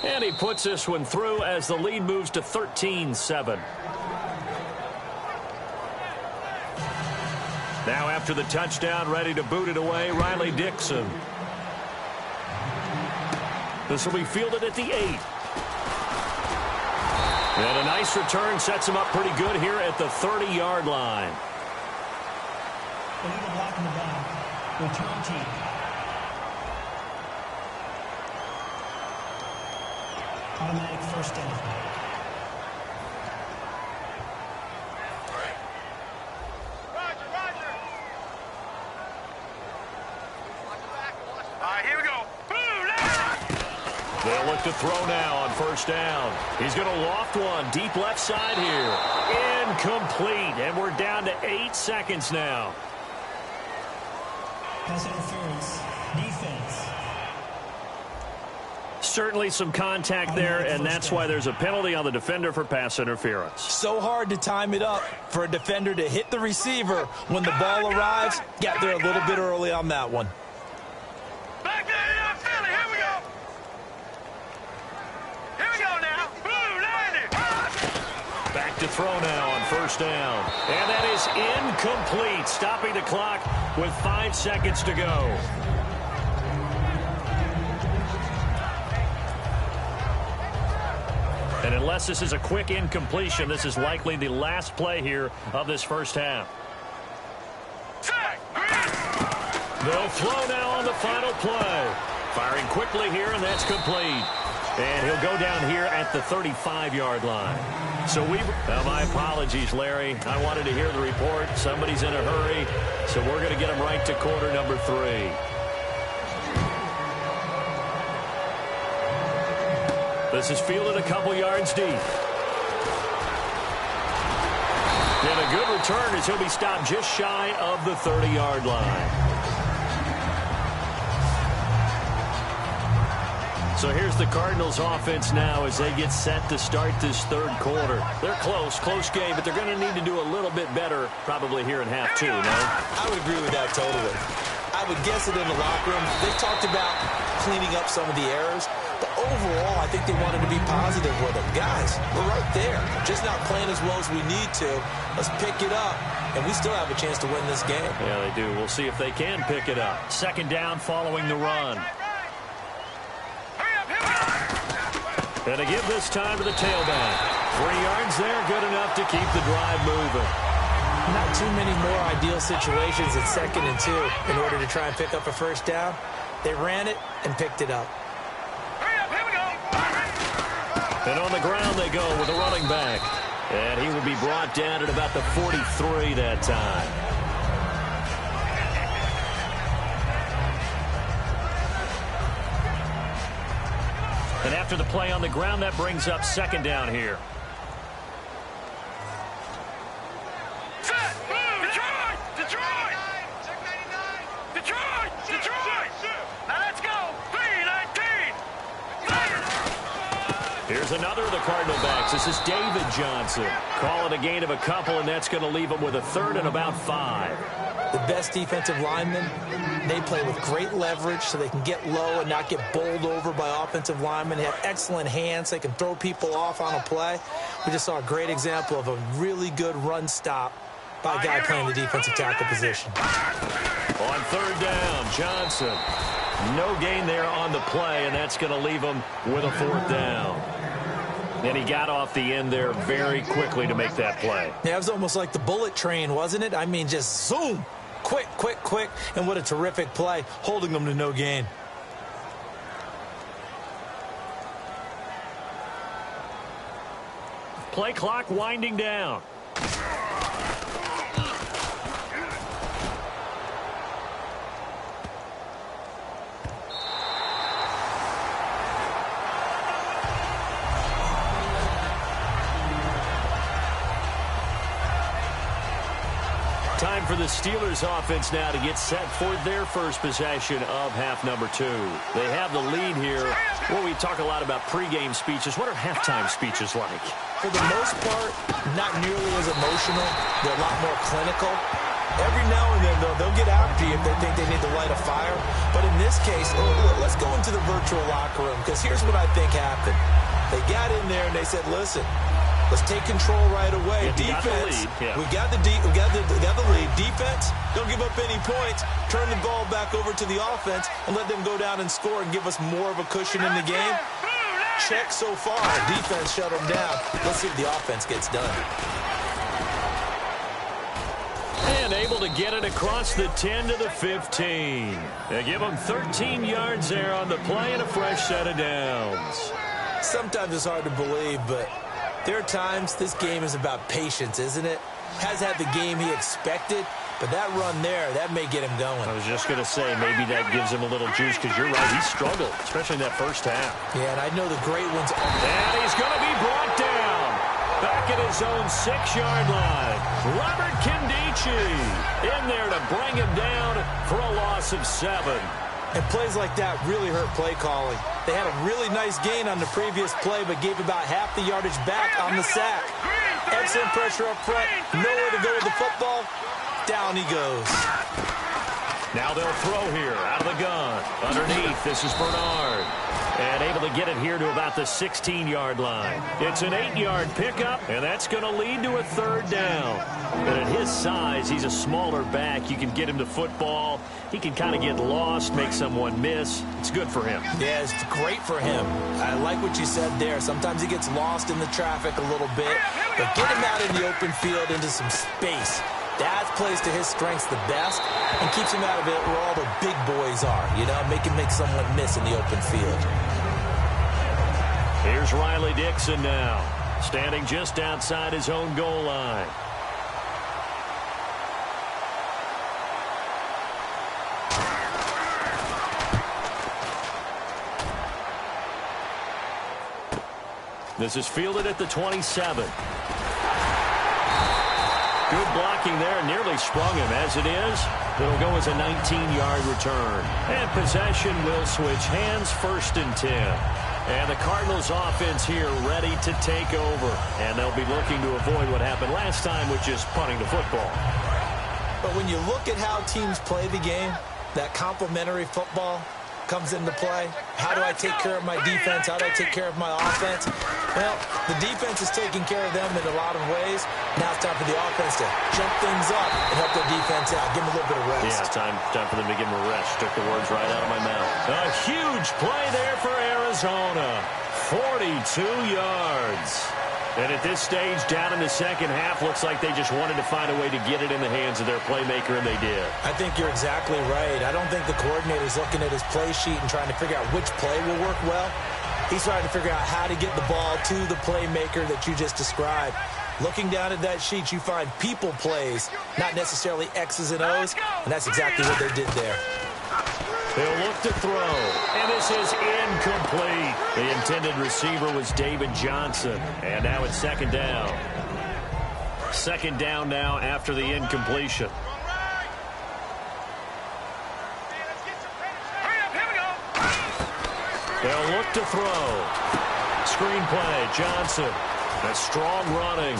Speaker 2: And he puts this one through as the lead moves to 13-7. Now after the touchdown, ready to boot it away, Riley Dixon. This will be fielded at the 8. And a nice return sets him up pretty good here at the 30-yard line.
Speaker 5: They need a block in the back. Return team. Automatic 1st down.
Speaker 2: They'll look to throw now on 1st down. He's going to loft one deep left side here. Incomplete. And we're down to 8 seconds now.
Speaker 5: Pass interference. Defense.
Speaker 2: Certainly some contact there, and that's why there's a penalty on the defender for pass interference.
Speaker 3: So hard to time it up for a defender to hit the receiver when the ball arrives. Got there a little bit early on that one.
Speaker 4: Back there, Philly. Here we go. Here we go now.
Speaker 2: Back to throw now on 1st down. And that is incomplete, stopping the clock with 5 seconds to go. And unless this is a quick incompletion, this is likely the last play here of this first half. They'll throw now on the final play. Firing quickly here, and that's complete. And he'll go down here at the 35-yard line. So my apologies, Larry. I wanted to hear the report. Somebody's in a hurry, so we're going to get him right to quarter number 3. This is fielded a couple yards deep. And a good return as he'll be stopped just shy of the 30-yard line. So here's the Cardinals offense now as they get set to start this third quarter. They're close game, but they're going to need to do a little bit better probably here in half 2, no?
Speaker 3: I would agree with that totally. I would guess it in the locker room. They talked about cleaning up some of the errors, but overall I think they wanted to be positive with them. Guys, we're right there. Just not playing as well as we need to. Let's pick it up, and we still have a chance to win this game.
Speaker 2: Yeah, they do. We'll see if they can pick it up. Second down following the run. And to give this time to the tailback. 3 yards there, good enough to keep the drive moving.
Speaker 3: Not too many more ideal situations at 2nd and 2 in order to try and pick up a first down. They ran it and picked it up.
Speaker 2: And on the ground they go with a running back. And he will be brought down at about the 43 that time. And after the play on the ground, that brings up second down here. Here's another of the Cardinal backs. This is David Johnson. Call it a gain of a couple, and that's going to leave him with a 3rd and about 5.
Speaker 3: The best defensive linemen, they play with great leverage so they can get low and not get bowled over by offensive linemen. They have excellent hands. They can throw people off on a play. We just saw a great example of a really good run stop by a guy playing the defensive tackle position.
Speaker 2: On 3rd down, Johnson. No gain there on the play, and that's going to leave him with a 4th down. And he got off the end there very quickly to make that play.
Speaker 3: Yeah, it was almost like the bullet train, wasn't it? I mean, just zoom. Quick. And what a terrific play, holding them to no gain.
Speaker 2: Play clock winding down. Time for the Steelers offense now to get set for their first possession of half number 2. They have the lead here. Well, we talk a lot about pregame speeches. What are halftime speeches like?
Speaker 3: For the most part, not nearly as emotional. They're a lot more clinical. Every now and then, though, they'll get after you if they think they need to light a fire. But in this case, let's go into the virtual locker room, because here's what I think happened. They got in there and they said, listen, let's take control right away. Defense, we got the lead. Defense, don't give up any points. Turn the ball back over to the offense and let them go down and score and give us more of a cushion in the game. Check so far. Defense shut them down. Let's see if the offense gets done.
Speaker 2: And able to get it across the 10 to the 15. They give them 13 yards there on the play and a fresh set of downs.
Speaker 3: Sometimes it's hard to believe, but there are times this game is about patience, isn't it? Has had the game he expected, but that run there, that may get him going.
Speaker 2: I was just going to say, maybe that gives him a little juice, because you're right, he struggled, especially in that first half.
Speaker 3: Yeah, and I know the great ones.
Speaker 2: And he's going to be brought down back at his own 6-yard line. Robert Kindici in there to bring him down for a loss of 7.
Speaker 3: And plays like that really hurt play calling. They had a really nice gain on the previous play, but gave about half the yardage back on the sack. Excellent pressure up front. Nowhere to go with the football. Down he goes.
Speaker 2: Now they'll throw here out of the gun. Underneath, this is Bernard. And able to get it here to about the 16-yard line. It's an 8-yard pickup, and that's going to lead to a 3rd down. And at his size, he's a smaller back. You can get him to football. He can kind of get lost, make someone miss. It's good for him.
Speaker 3: Yeah, it's great for him. I like what you said there. Sometimes he gets lost in the traffic a little bit, but get him out in the open field into some space. That plays to his strengths the best and keeps him out of it where all the big boys are, you know, make someone miss in the open field.
Speaker 2: Here's Riley Dixon now, standing just outside his own goal line. This is fielded at the 27. Good blocking there, nearly sprung him. As it is, it'll go as a 19-yard return. And possession will switch hands, 1st and 10. And the Cardinals offense here ready to take over. And they'll be looking to avoid what happened last time, which is punting the football.
Speaker 3: But when you look at how teams play the game, that complementary football comes into play. How do I take care of my defense? How do I take care of my offense? Well, the defense is taking care of them in a lot of ways. Now it's time for the offense to jump things up and help their defense out. Give them a little bit of rest.
Speaker 2: Yeah, time for them to give them a rest. Took the words right out of my mouth. A huge play there for Arizona. 42 yards. And at this stage, down in the second half, looks like they just wanted to find a way to get it in the hands of their playmaker, and they did.
Speaker 3: I think you're exactly right. I don't think the coordinator's looking at his play sheet and trying to figure out which play will work well. He's trying to figure out how to get the ball to the playmaker that you just described. Looking down at that sheet, you find people plays, not necessarily X's and O's, and that's exactly what they did there.
Speaker 2: They'll look to throw, and this is incomplete. The intended receiver was David Johnson, and now it's 2nd down. 2nd down now after the incompletion. They'll look to throw. Screenplay, Johnson. A strong running.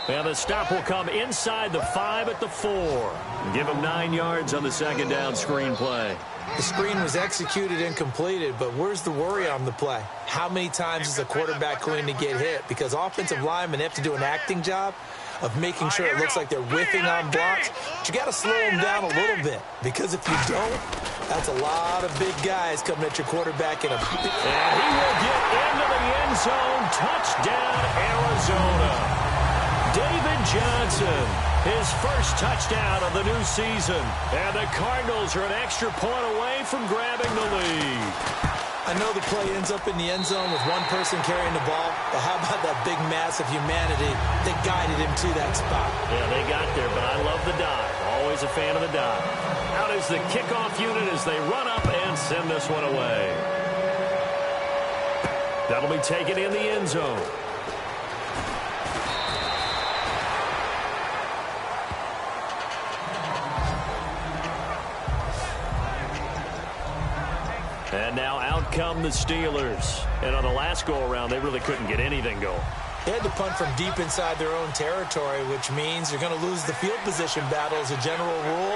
Speaker 2: And the stop will come inside the 5 at the 4. Give him 9 yards on the 2nd down screen play.
Speaker 3: The screen was executed and completed, but where's the worry on the play? How many times is a quarterback going to get hit? Because offensive linemen have to do an acting job of making sure it looks like they're whiffing on blocks. But you got to slow them down a little bit, because if you don't, that's a lot of big guys coming at your quarterback in a...
Speaker 2: And he will get into the end zone. Touchdown, Arizona. David Johnson, his first touchdown of the new season. And the Cardinals are an extra point away from grabbing the lead.
Speaker 3: I know the play ends up in the end zone with one person carrying the ball, but how about that big mass of humanity that guided him to that spot?
Speaker 2: Yeah, they got there, but I love the dive. Always a fan of the dive. Out is the kickoff unit as they run up and send this one away. That'll be taken in the end zone. And now out come the Steelers. And on the last go-around, they really couldn't get anything going.
Speaker 3: They had to punt from deep inside their own territory, which means you're going to lose the field position battle as a general rule.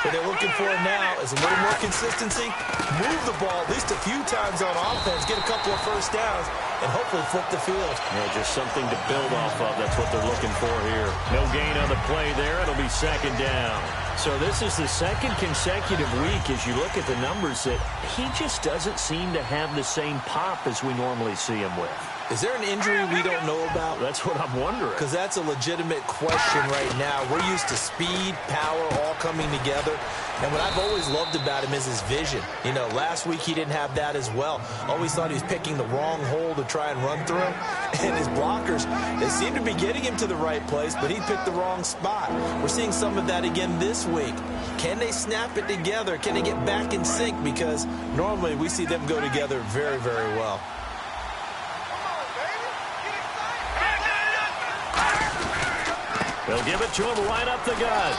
Speaker 3: What they're looking for now is a little more consistency, move the ball at least a few times on offense, get a couple of first downs, and hopefully flip the field.
Speaker 2: Yeah, just something to build off of. That's what they're looking for here. No gain on the play there. It'll be 2nd down. So this is the 2nd consecutive week, as you look at the numbers, that he just doesn't seem to have the same pop as we normally see him with.
Speaker 3: Is there an injury we don't know about?
Speaker 2: That's what I'm wondering.
Speaker 3: Because that's a legitimate question right now. We're used to speed, power, all coming together. And what I've always loved about him is his vision. You know, last week he didn't have that as well. Always thought he was picking the wrong hole to try and run through. And his blockers, they seem to be getting him to the right place, but he picked the wrong spot. We're seeing some of that again this week. Can they snap it together? Can they get back in sync? Because normally we see them go together very, very well.
Speaker 2: They'll give it to him right up the gut.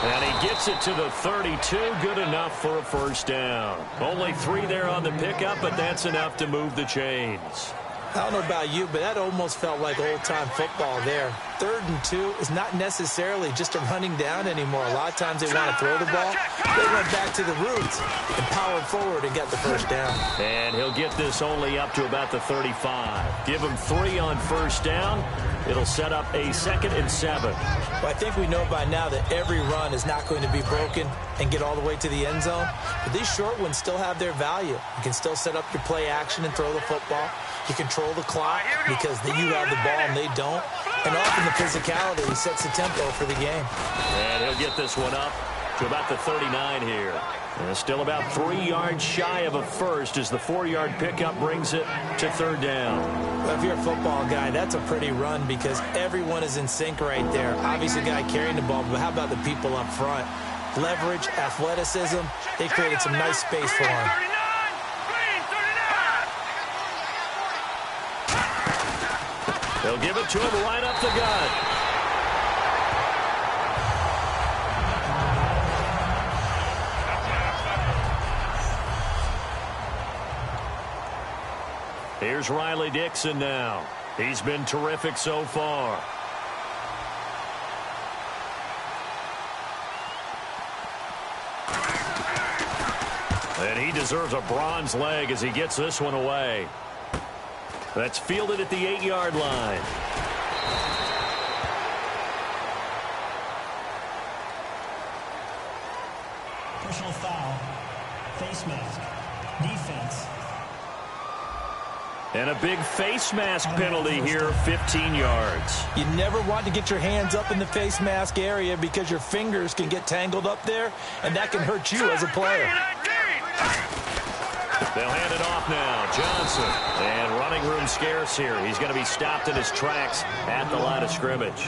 Speaker 2: And he gets it to the 32. Good enough for a first down. Only 3 there on the pickup, but that's enough to move the chains.
Speaker 3: I don't know about you, but that almost felt like old-time football there. 3rd and 2 is not necessarily just a running down anymore. A lot of times they want to throw the ball. They went back to the roots and powered forward and got the first down.
Speaker 2: And he'll get this only up to about the 35. Give him 3 on first down. It'll set up a 2nd and 7.
Speaker 3: Well, I think we know by now that every run is not going to be broken and get all the way to the end zone. But these short ones still have their value. You can still set up your play action and throw the football. You control the clock because you have the ball and they don't. And often the physicality sets the tempo for the game.
Speaker 2: And he'll get this one up to about the 39 here. And still about 3 yards shy of a first as the 4-yard pickup brings it to 3rd down.
Speaker 3: Well, if you're a football guy, that's a pretty run because everyone is in sync right there. Obviously, the guy carrying the ball, but how about the people up front? Leverage, athleticism, they created some nice space for him.
Speaker 2: They'll give it to him right up the gut. Here's Riley Dixon now. He's been terrific so far. And he deserves a bronze leg as he gets this one away. That's fielded at the 8-yard line.
Speaker 5: Personal foul. Face mask. Defense.
Speaker 2: And a big face mask penalty here, 15 yards.
Speaker 3: You never want to get your hands up in the face mask area because your fingers can get tangled up there, and that can hurt you as a player.
Speaker 2: They'll hand it off now. Johnson. And running room scarce here. He's going to be stopped in his tracks at the line of scrimmage.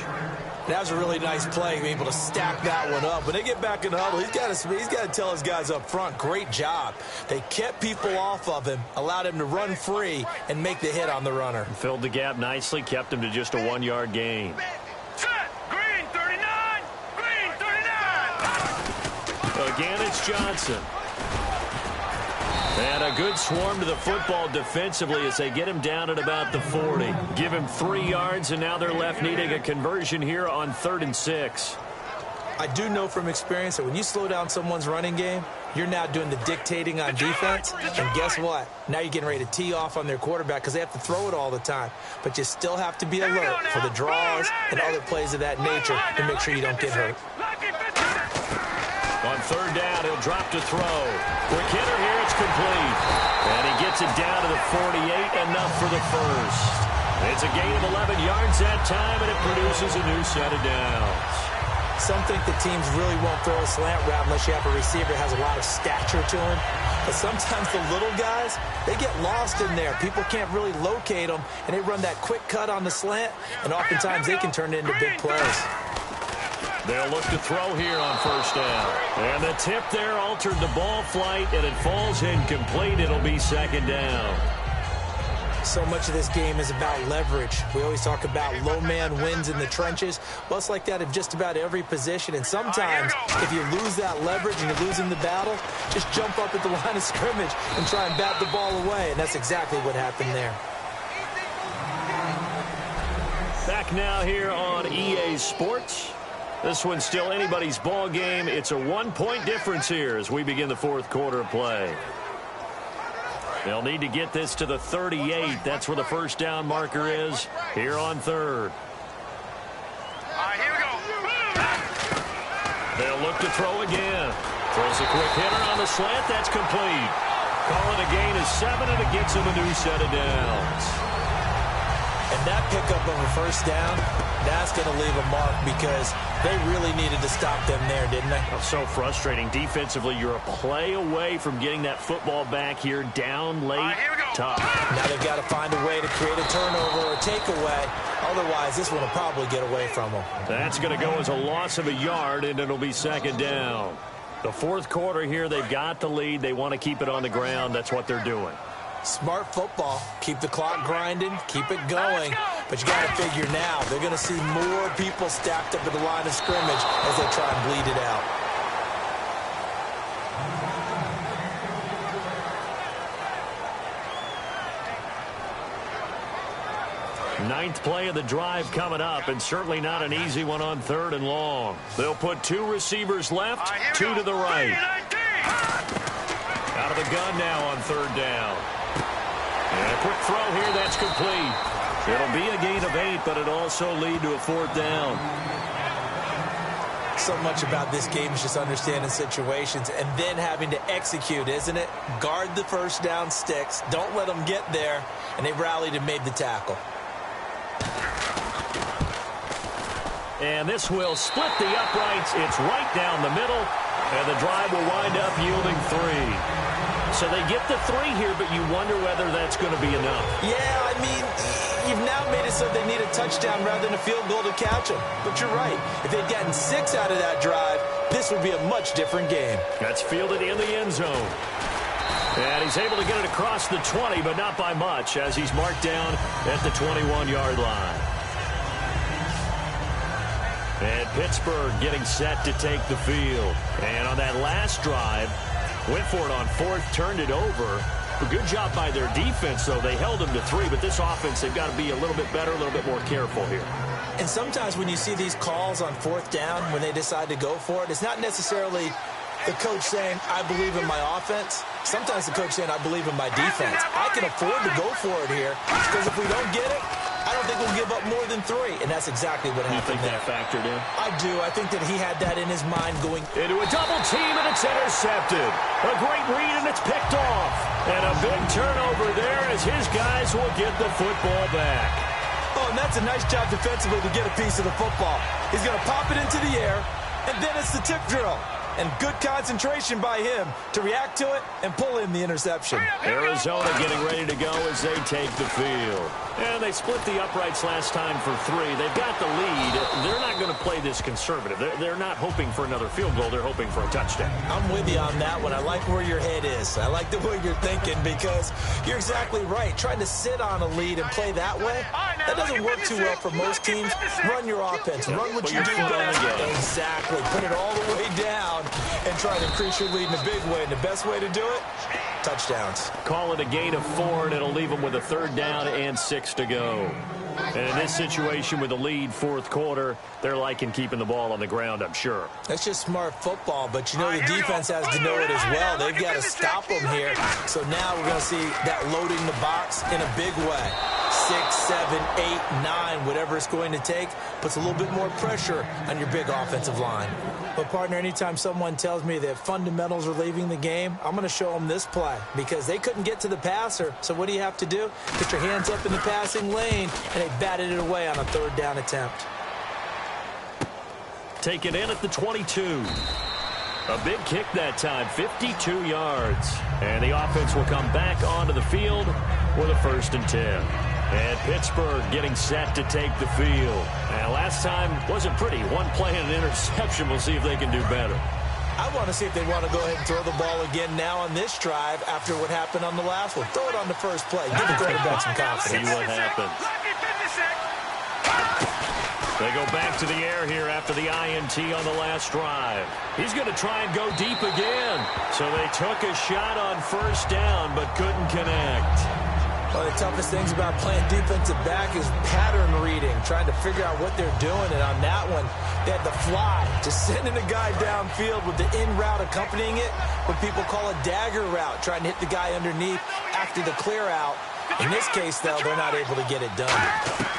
Speaker 3: That was a really nice play, being able to stack that one up. When they get back in the huddle, he's got to tell his guys up front, great job. They kept people off of him, allowed him to run free, and make the hit on the runner.
Speaker 2: Filled the gap nicely, kept him to just a 1-yard gain.
Speaker 4: Green 39! Green 39!
Speaker 2: Again, it's Johnson. And a good swarm to the football defensively as they get him down at about the 40. Give him 3 yards, and now they're left needing a conversion here on 3rd and 6.
Speaker 3: I do know from experience that when you slow down someone's running game, you're now doing the dictating on defense. And guess what? Now you're getting ready to tee off on their quarterback because they have to throw it all the time. But you still have to be alert for the draws and other plays of that nature to make sure you don't get hurt.
Speaker 2: On 3rd down, he'll drop to throw. Quick hitter here, it's complete. And he gets it down to the 48, enough for the first. It's a gain of 11 yards that time, and it produces a new set of downs.
Speaker 3: Some think the teams really won't throw a slant route unless you have a receiver that has a lot of stature to him. But sometimes the little guys, they get lost in there. People can't really locate them, and they run that quick cut on the slant, and oftentimes they can turn it into big plays.
Speaker 2: They'll look to throw here on 1st down. And the tip there altered the ball flight, and it falls incomplete. It'll be 2nd down.
Speaker 3: So much of this game is about leverage. We always talk about low man wins in the trenches. Well, it's like that in just about every position. And sometimes, if you lose that leverage and you're losing the battle, just jump up at the line of scrimmage and try and bat the ball away. And that's exactly what happened there.
Speaker 2: Back now here on EA Sports. This one's still anybody's ball game. It's a 1-point difference here as we begin the 4th quarter of play. They'll need to get this to the 38. That's where the 1st down marker is here on 3rd.
Speaker 4: Here we go.
Speaker 2: They'll look to throw again. Throws a quick hitter on the slant. That's complete. Calling a gain of 7, and it gets him a new set of downs.
Speaker 3: And that pickup of a 1st down, that's going to leave a mark because they really needed to stop them there, didn't they?
Speaker 2: Oh, so frustrating. Defensively, you're a play away from getting that football back here down late. Tough.
Speaker 3: Now they've got to find a way to create a turnover or a takeaway. Otherwise, this one will probably get away from them.
Speaker 2: That's going to go as a loss of a yard, and it'll be 2nd down. The 4th quarter here, they've got the lead. They want to keep it on the ground. That's what they're doing.
Speaker 3: Smart football. Keep the clock grinding. Keep it going. But you got to figure now they're going to see more people stacked up at the line of scrimmage as they try and bleed it out.
Speaker 2: Ninth play of the drive coming up, and certainly not an easy one on 3rd and long. They'll put 2 receivers left, 2 to the right. Out of the gun now on 3rd down. And a quick throw here, that's complete. It'll be a gain of 8, but it'll also lead to a 4th down.
Speaker 3: So much about this game is just understanding situations and then having to execute, isn't it? Guard the first down sticks. Don't let them get there. And they rallied and made the tackle.
Speaker 2: And this will split the uprights. It's right down the middle. And the drive will wind up yielding 3. So they get the 3 here, but you wonder whether that's going to be enough.
Speaker 3: Yeah, I mean, you've now made it so they need a touchdown rather than a field goal to catch them. But you're right. If they'd gotten 6 out of that drive, this would be a much different game.
Speaker 2: That's fielded in the end zone. And he's able to get it across the 20, but not by much, as he's marked down at the 21-yard line. And Pittsburgh getting set to take the field. And on that last drive, went for it on 4th, turned it over. A good job by their defense, though. They held them to 3, but this offense, they've got to be a little bit better, a little bit more careful here.
Speaker 3: And sometimes when you see these calls on 4th down, when they decide to go for it, it's not necessarily the coach saying, I believe in my offense. Sometimes the coach saying, I believe in my defense. I can afford to go for it here, because if we don't get it, I don't think we'll give up more than 3. And that's exactly what happened there.
Speaker 2: You think that factored in?
Speaker 3: I do. I think that he had that in his mind going
Speaker 2: into a double team, and it's intercepted. A great read, and it's picked off. And a big turnover there as his guys will get the football back.
Speaker 3: Oh, and that's a nice job defensively to get a piece of the football. He's going to pop it into the air, and then it's the tip drill. And good concentration by him to react to it and pull in the interception.
Speaker 2: Arizona getting ready to go as they take the field. And they split the uprights last time for 3. They've got the lead. They're not going to play this conservative. They're not hoping for another field goal. They're hoping for a touchdown.
Speaker 3: I'm with you on that one. I like where your head is. I like the way you're thinking, because you're exactly right. Trying to sit on a lead and play that way, that doesn't work too well for most teams. Run your offense. Run what you do best. Exactly. Put it all the way down and try to increase your lead in a big way. And the best way to do it, touchdowns.
Speaker 2: Call it a gain of 4, and it'll leave them with a 3rd down and 6 to go. And in this situation with the lead, 4th quarter, they're liking keeping the ball on the ground, I'm sure.
Speaker 3: That's just smart football, but you know the defense has to know it as well. They've got to stop them here. So now we're going to see that loading the box in a big way. 6, 7, 8, 9, whatever it's going to take, puts a little bit more pressure on your big offensive line. But, partner, anytime someone tells me that fundamentals are leaving the game, I'm going to show them this play, because they couldn't get to the passer. So what do you have to do? Get your hands up in the passing lane, and they batted it away on a 3rd down attempt.
Speaker 2: Take it in at the 22. A big kick that time, 52 yards. And the offense will come back onto the field with a 1st and 10. And Pittsburgh getting set to take the field. And last time wasn't pretty. 1 play and an interception. We'll see if they can do better.
Speaker 3: I want to see if they want to go ahead and throw the ball again now on this drive after what happened on the last one. Throw it on the first play. Give the quarterback some confidence.
Speaker 2: See what happens. They go back to the air here after the INT on the last drive. He's going to try and go deep again. So they took a shot on 1st down but couldn't connect.
Speaker 3: One of the toughest things about playing defensive back is pattern reading, trying to figure out what they're doing. And on that one, they had the fly, just sending a guy downfield with the in route accompanying it, what people call a dagger route, trying to hit the guy underneath after the clear out. In this case, though, they're not able to get it done.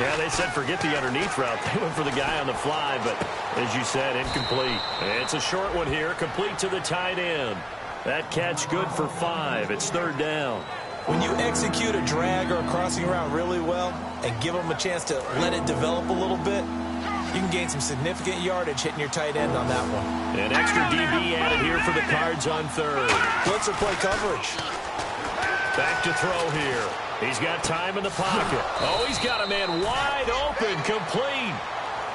Speaker 2: Yeah, they said forget the underneath route. They went for the guy on the fly, but as you said, incomplete. It's a short one here, complete to the tight end. That catch good for 5. It's 3rd down.
Speaker 3: When you execute a drag or a crossing route really well and give them a chance to let it develop a little bit, you can gain some significant yardage hitting your tight end on that one.
Speaker 2: An extra DB added here for the Cards on 3rd.
Speaker 3: Blitzer play coverage.
Speaker 2: Back to throw here. He's got time in the pocket. Oh, he's got a man wide open, complete.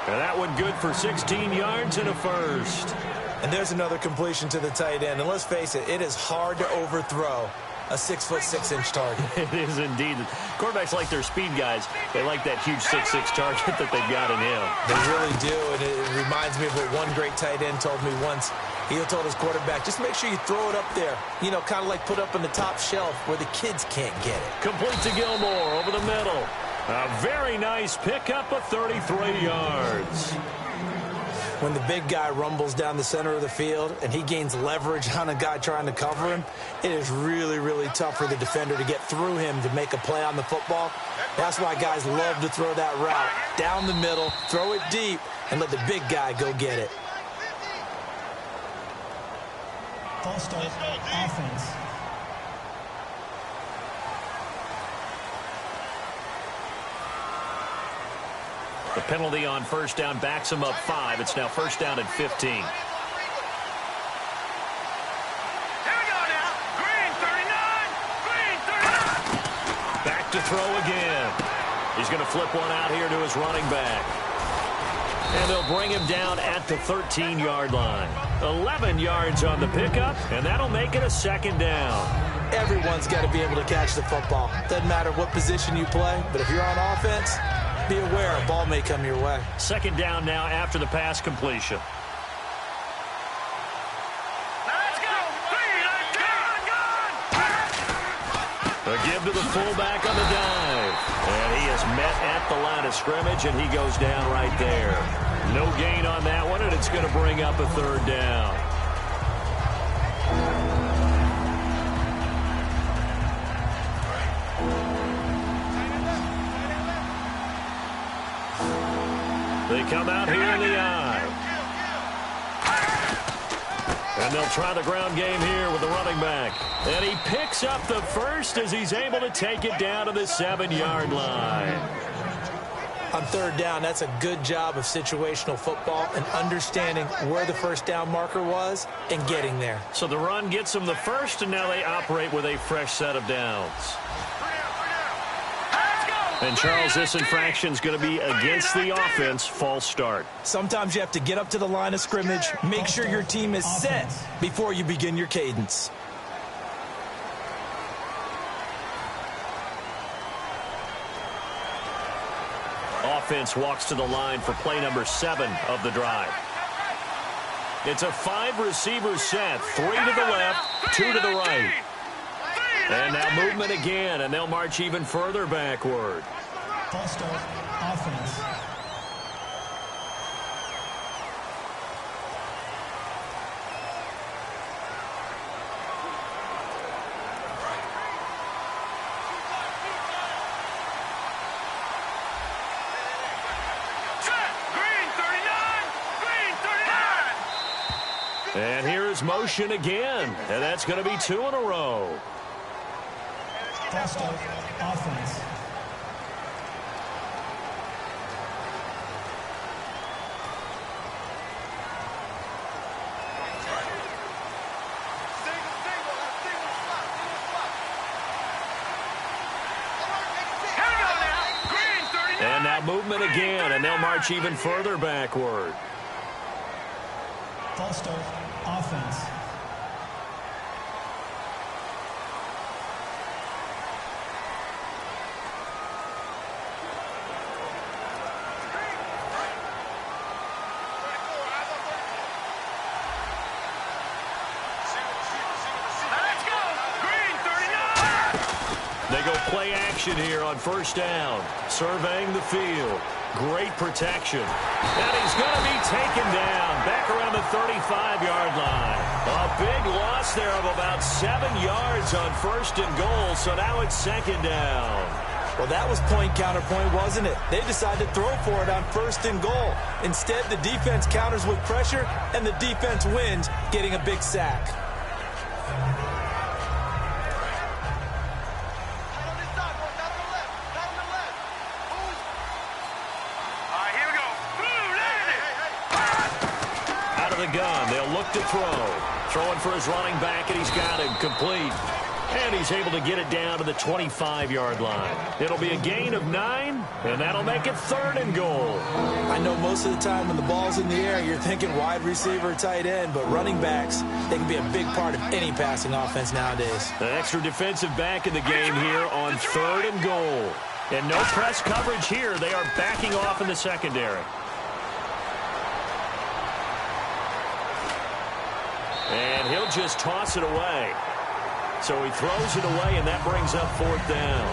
Speaker 2: And that one good for 16 yards and a 1st.
Speaker 3: And there's another completion to the tight end. And let's face it, it is hard to overthrow a 6'6" target.
Speaker 2: It is indeed. Quarterbacks like their speed guys. They like that huge 6'6" target that they've got in him.
Speaker 3: They really do, and it reminds me of what one great tight end told me once. He told his quarterback, just make sure you throw it up there. You know, kind of like put up on the top shelf where the kids can't get it.
Speaker 2: Complete to Gilmore over the middle. A very nice pickup of 33 yards.
Speaker 3: When the big guy rumbles down the center of the field and he gains leverage on a guy trying to cover him, it is really, really tough for the defender to get through him to make a play on the football. That's why guys love to throw that route down the middle, throw it deep, and let the big guy go get it.
Speaker 5: False start, offense.
Speaker 2: The penalty on first down backs him up 5. It's now first down at 15.
Speaker 4: Here we go now. Green 39. Green 39.
Speaker 2: Back to throw again. He's going to flip one out here to his running back. And they'll bring him down at the 13-yard line. 11 yards on the pickup, and that'll make it a second down.
Speaker 3: Everyone's got to be able to catch the football. Doesn't matter what position you play, but if you're on offense, be aware a ball may come your way.
Speaker 2: Second down now after the pass completion.
Speaker 4: Let's go.
Speaker 2: A give to the fullback on the dive. And he is met at the line of scrimmage, and he goes down right there. No gain on that one, and it's going to bring up a third down. They come out here in the eye. And they'll try the ground game here with the running back. And he picks up the first as he's able to take it down to the 7-yard line.
Speaker 3: On third down, that's a good job of situational football and understanding where the first down marker was and getting there.
Speaker 2: So the run gets them the first, and now they operate with a fresh set of downs. And, Charles, this infraction's going to be against the offense. False start.
Speaker 3: Sometimes you have to get up to the line of scrimmage, make sure your team is set before you begin your cadence.
Speaker 2: Offense walks to the line for play number 7 of the drive. It's a 5-receiver set. 3 to the left, 2 to the right. And now movement again, and they'll march even further backward.
Speaker 5: False start, offense.
Speaker 2: And here's motion again, and that's going to be 2 in a row.
Speaker 5: False start, offense.
Speaker 2: And now movement again, and they'll march even further backward.
Speaker 5: False start, offense.
Speaker 2: They go play action here on first down. Surveying the field. Great protection. And he's going to be taken down back around the 35-yard line. A big loss there of about 7 yards on first and goal, so now it's second down.
Speaker 3: Well, that was point counterpoint, wasn't it? They decided to throw for it on first and goal. Instead, the defense counters with pressure, and the defense wins, getting a big sack.
Speaker 2: Gun. They'll look to throw. Throwing for his running back, and he's got him complete. And he's able to get it down to the 25-yard line. It'll be a gain of 9, and that'll make it third and goal.
Speaker 3: I know most of the time when the ball's in the air, you're thinking wide receiver, tight end, but running backs, they can be a big part of any passing offense nowadays.
Speaker 2: An extra defensive back in the game here on third and goal. And no press coverage here. They are backing off in the secondary. And he'll just toss it away. So he throws it away, and that brings up fourth down.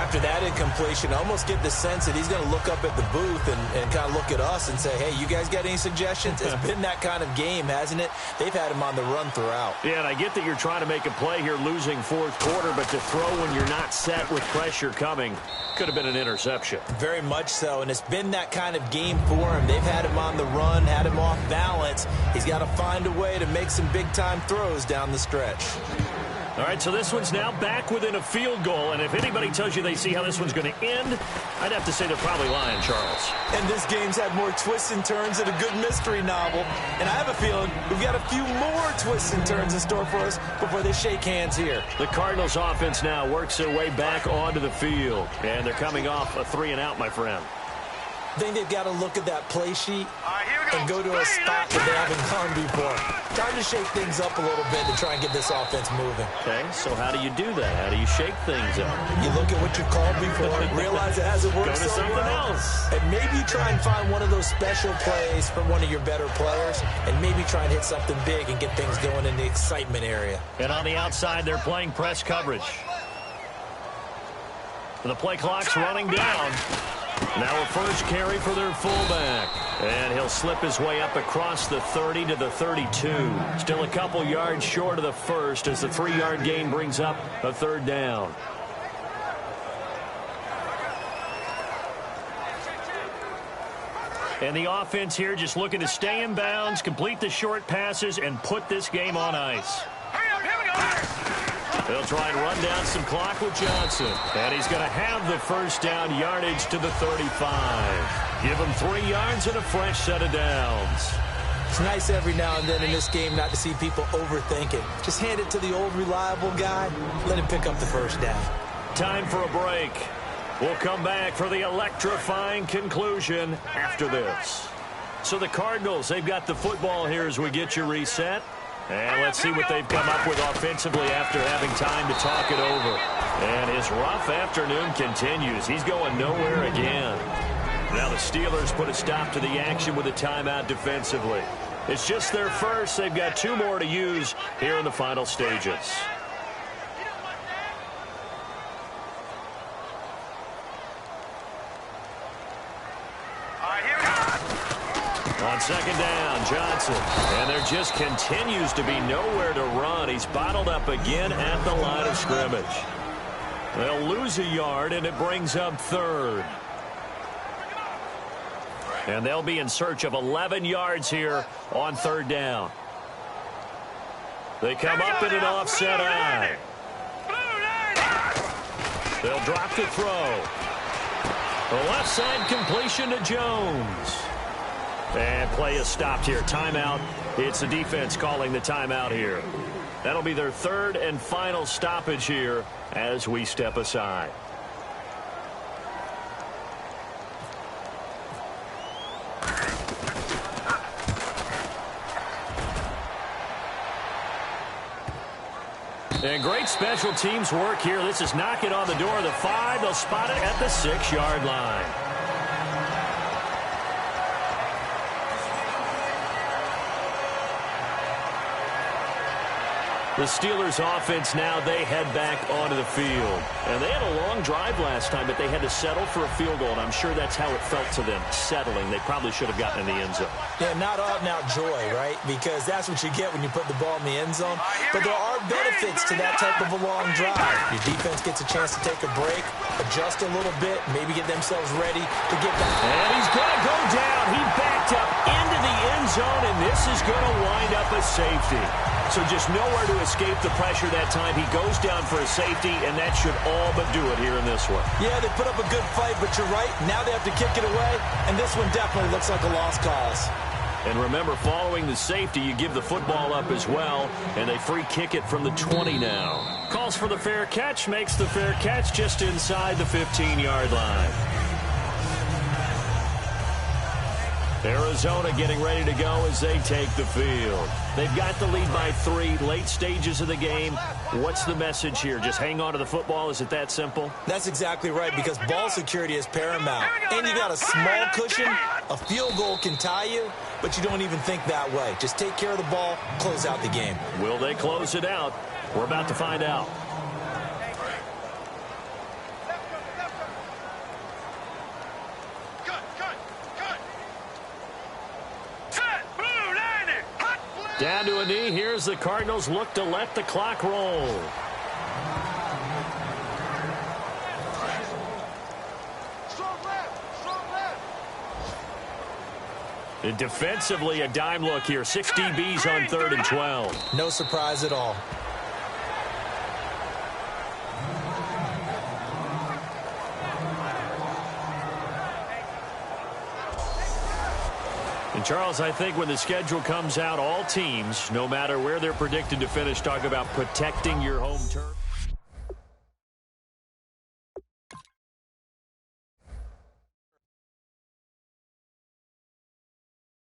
Speaker 3: after that incompletion, I almost get the sense that he's going to look up at the booth and kind of look at us and say, hey, you guys got any suggestions? It's been that kind of game, hasn't it? They've had him on the run throughout.
Speaker 2: Yeah, and I get that you're trying to make a play here losing fourth quarter, but to throw when you're not set with pressure coming could have been an interception.
Speaker 3: Very much so, and it's been that kind of game for him. They've had him on the run, had him off balance. He's got to find a way to make some big-time throws down the stretch.
Speaker 2: All right, so this one's now back within a field goal, and if anybody tells you they see how this one's going to end, I'd have to say they're probably lying, Charles.
Speaker 3: And this game's had more twists and turns than a good mystery novel, and I have a feeling we've got a few more twists and turns in store for us before they shake hands here.
Speaker 2: The Cardinals offense now works their way back onto the field, and they're coming off a 3-and-out, my friend.
Speaker 3: I think they've got to look at that play sheet and go to a spot that they haven't gone before. Time to shake things up a little bit to try and get this offense moving.
Speaker 2: Okay, so how do you do that? How do you shake things up?
Speaker 3: You look at what you've called before, realize it hasn't worked
Speaker 2: Go to
Speaker 3: so
Speaker 2: something
Speaker 3: well,
Speaker 2: else.
Speaker 3: and maybe try and find one of those special plays from one of your better players, and maybe try and hit something big and get things going in the excitement area.
Speaker 2: And on the outside, they're playing press coverage. The play clock's running down. Now a first carry for their fullback. And he'll slip his way up across the 30 to the 32. Still a couple yards short of the first as the 3-yard gain brings up a third down. And the offense here just looking to stay in bounds, complete the short passes, and put this game on ice. They'll try and run down some clock with Johnson. And he's going to have the first down, yardage to the 35. Give him 3 yards and a fresh set of downs.
Speaker 3: It's nice every now and then in this game not to see people overthink it. Just hand it to the old reliable guy. Let him pick up the first down.
Speaker 2: Time for a break. We'll come back for the electrifying conclusion after this. So the Cardinals, they've got the football here as we get you reset. And let's see what they've come up with offensively after having time to talk it over. And his rough afternoon continues. He's going nowhere again. Now the Steelers put a stop to the action with a timeout defensively. It's just their first. They've got 2 more to use here in the final stages. On second down, Johnson. And there just continues to be nowhere to run. He's bottled up again at the line of scrimmage. They'll lose a yard, and it brings up third. And they'll be in search of 11 yards here on third down. They come up in an offset eye. They'll drop the throw. The left side completion to Jones. And play is stopped here. Timeout. It's the defense calling the timeout here. That'll be their third and final stoppage here as we step aside. And great special teams work here. This is knocking on the door of the 5. They'll spot it at the 6-yard line. The Steelers offense now, they head back onto the field. And they had a long drive last time, but they had to settle for a field goal, and I'm sure that's how it felt to them, settling. They probably should have gotten in the end zone.
Speaker 3: Yeah, not out-and-out joy, right? Because that's what you get when you put the ball in the end zone. But there are benefits to that type of a long drive. Your defense gets a chance to take a break, adjust a little bit, maybe get themselves ready to get back.
Speaker 2: And he's going to go down. He backed up into the end zone, and this is going to wind up a safety. So just nowhere to escape the pressure that time. He goes down for a safety, and that should all but do it here in this one.
Speaker 3: Yeah, they put up a good fight, but you're right. Now they have to kick it away, and this one definitely looks like a lost cause.
Speaker 2: And remember, following the safety, you give the football up as well, and they free kick it from the 20 now. Calls for the fair catch, makes the fair catch just inside the 15-yard line. Arizona getting ready to go as they take the field. They've got the lead by 3, late stages of the game. What's the message here? Just hang on to the football? Is it that simple?
Speaker 3: That's exactly right, because ball security is paramount. And you got a small cushion. A field goal can tie you, but you don't even think that way. Just take care of the ball, close out the game.
Speaker 2: Will they close it out? We're about to find out. Down to a knee. Here's the Cardinals look to let the clock roll. And defensively, a dime look here. 6 DBs on 3rd and 12.
Speaker 3: No surprise at all.
Speaker 2: And Charles, I think when the schedule comes out, all teams, no matter where they're predicted to finish, talk about protecting your home turf.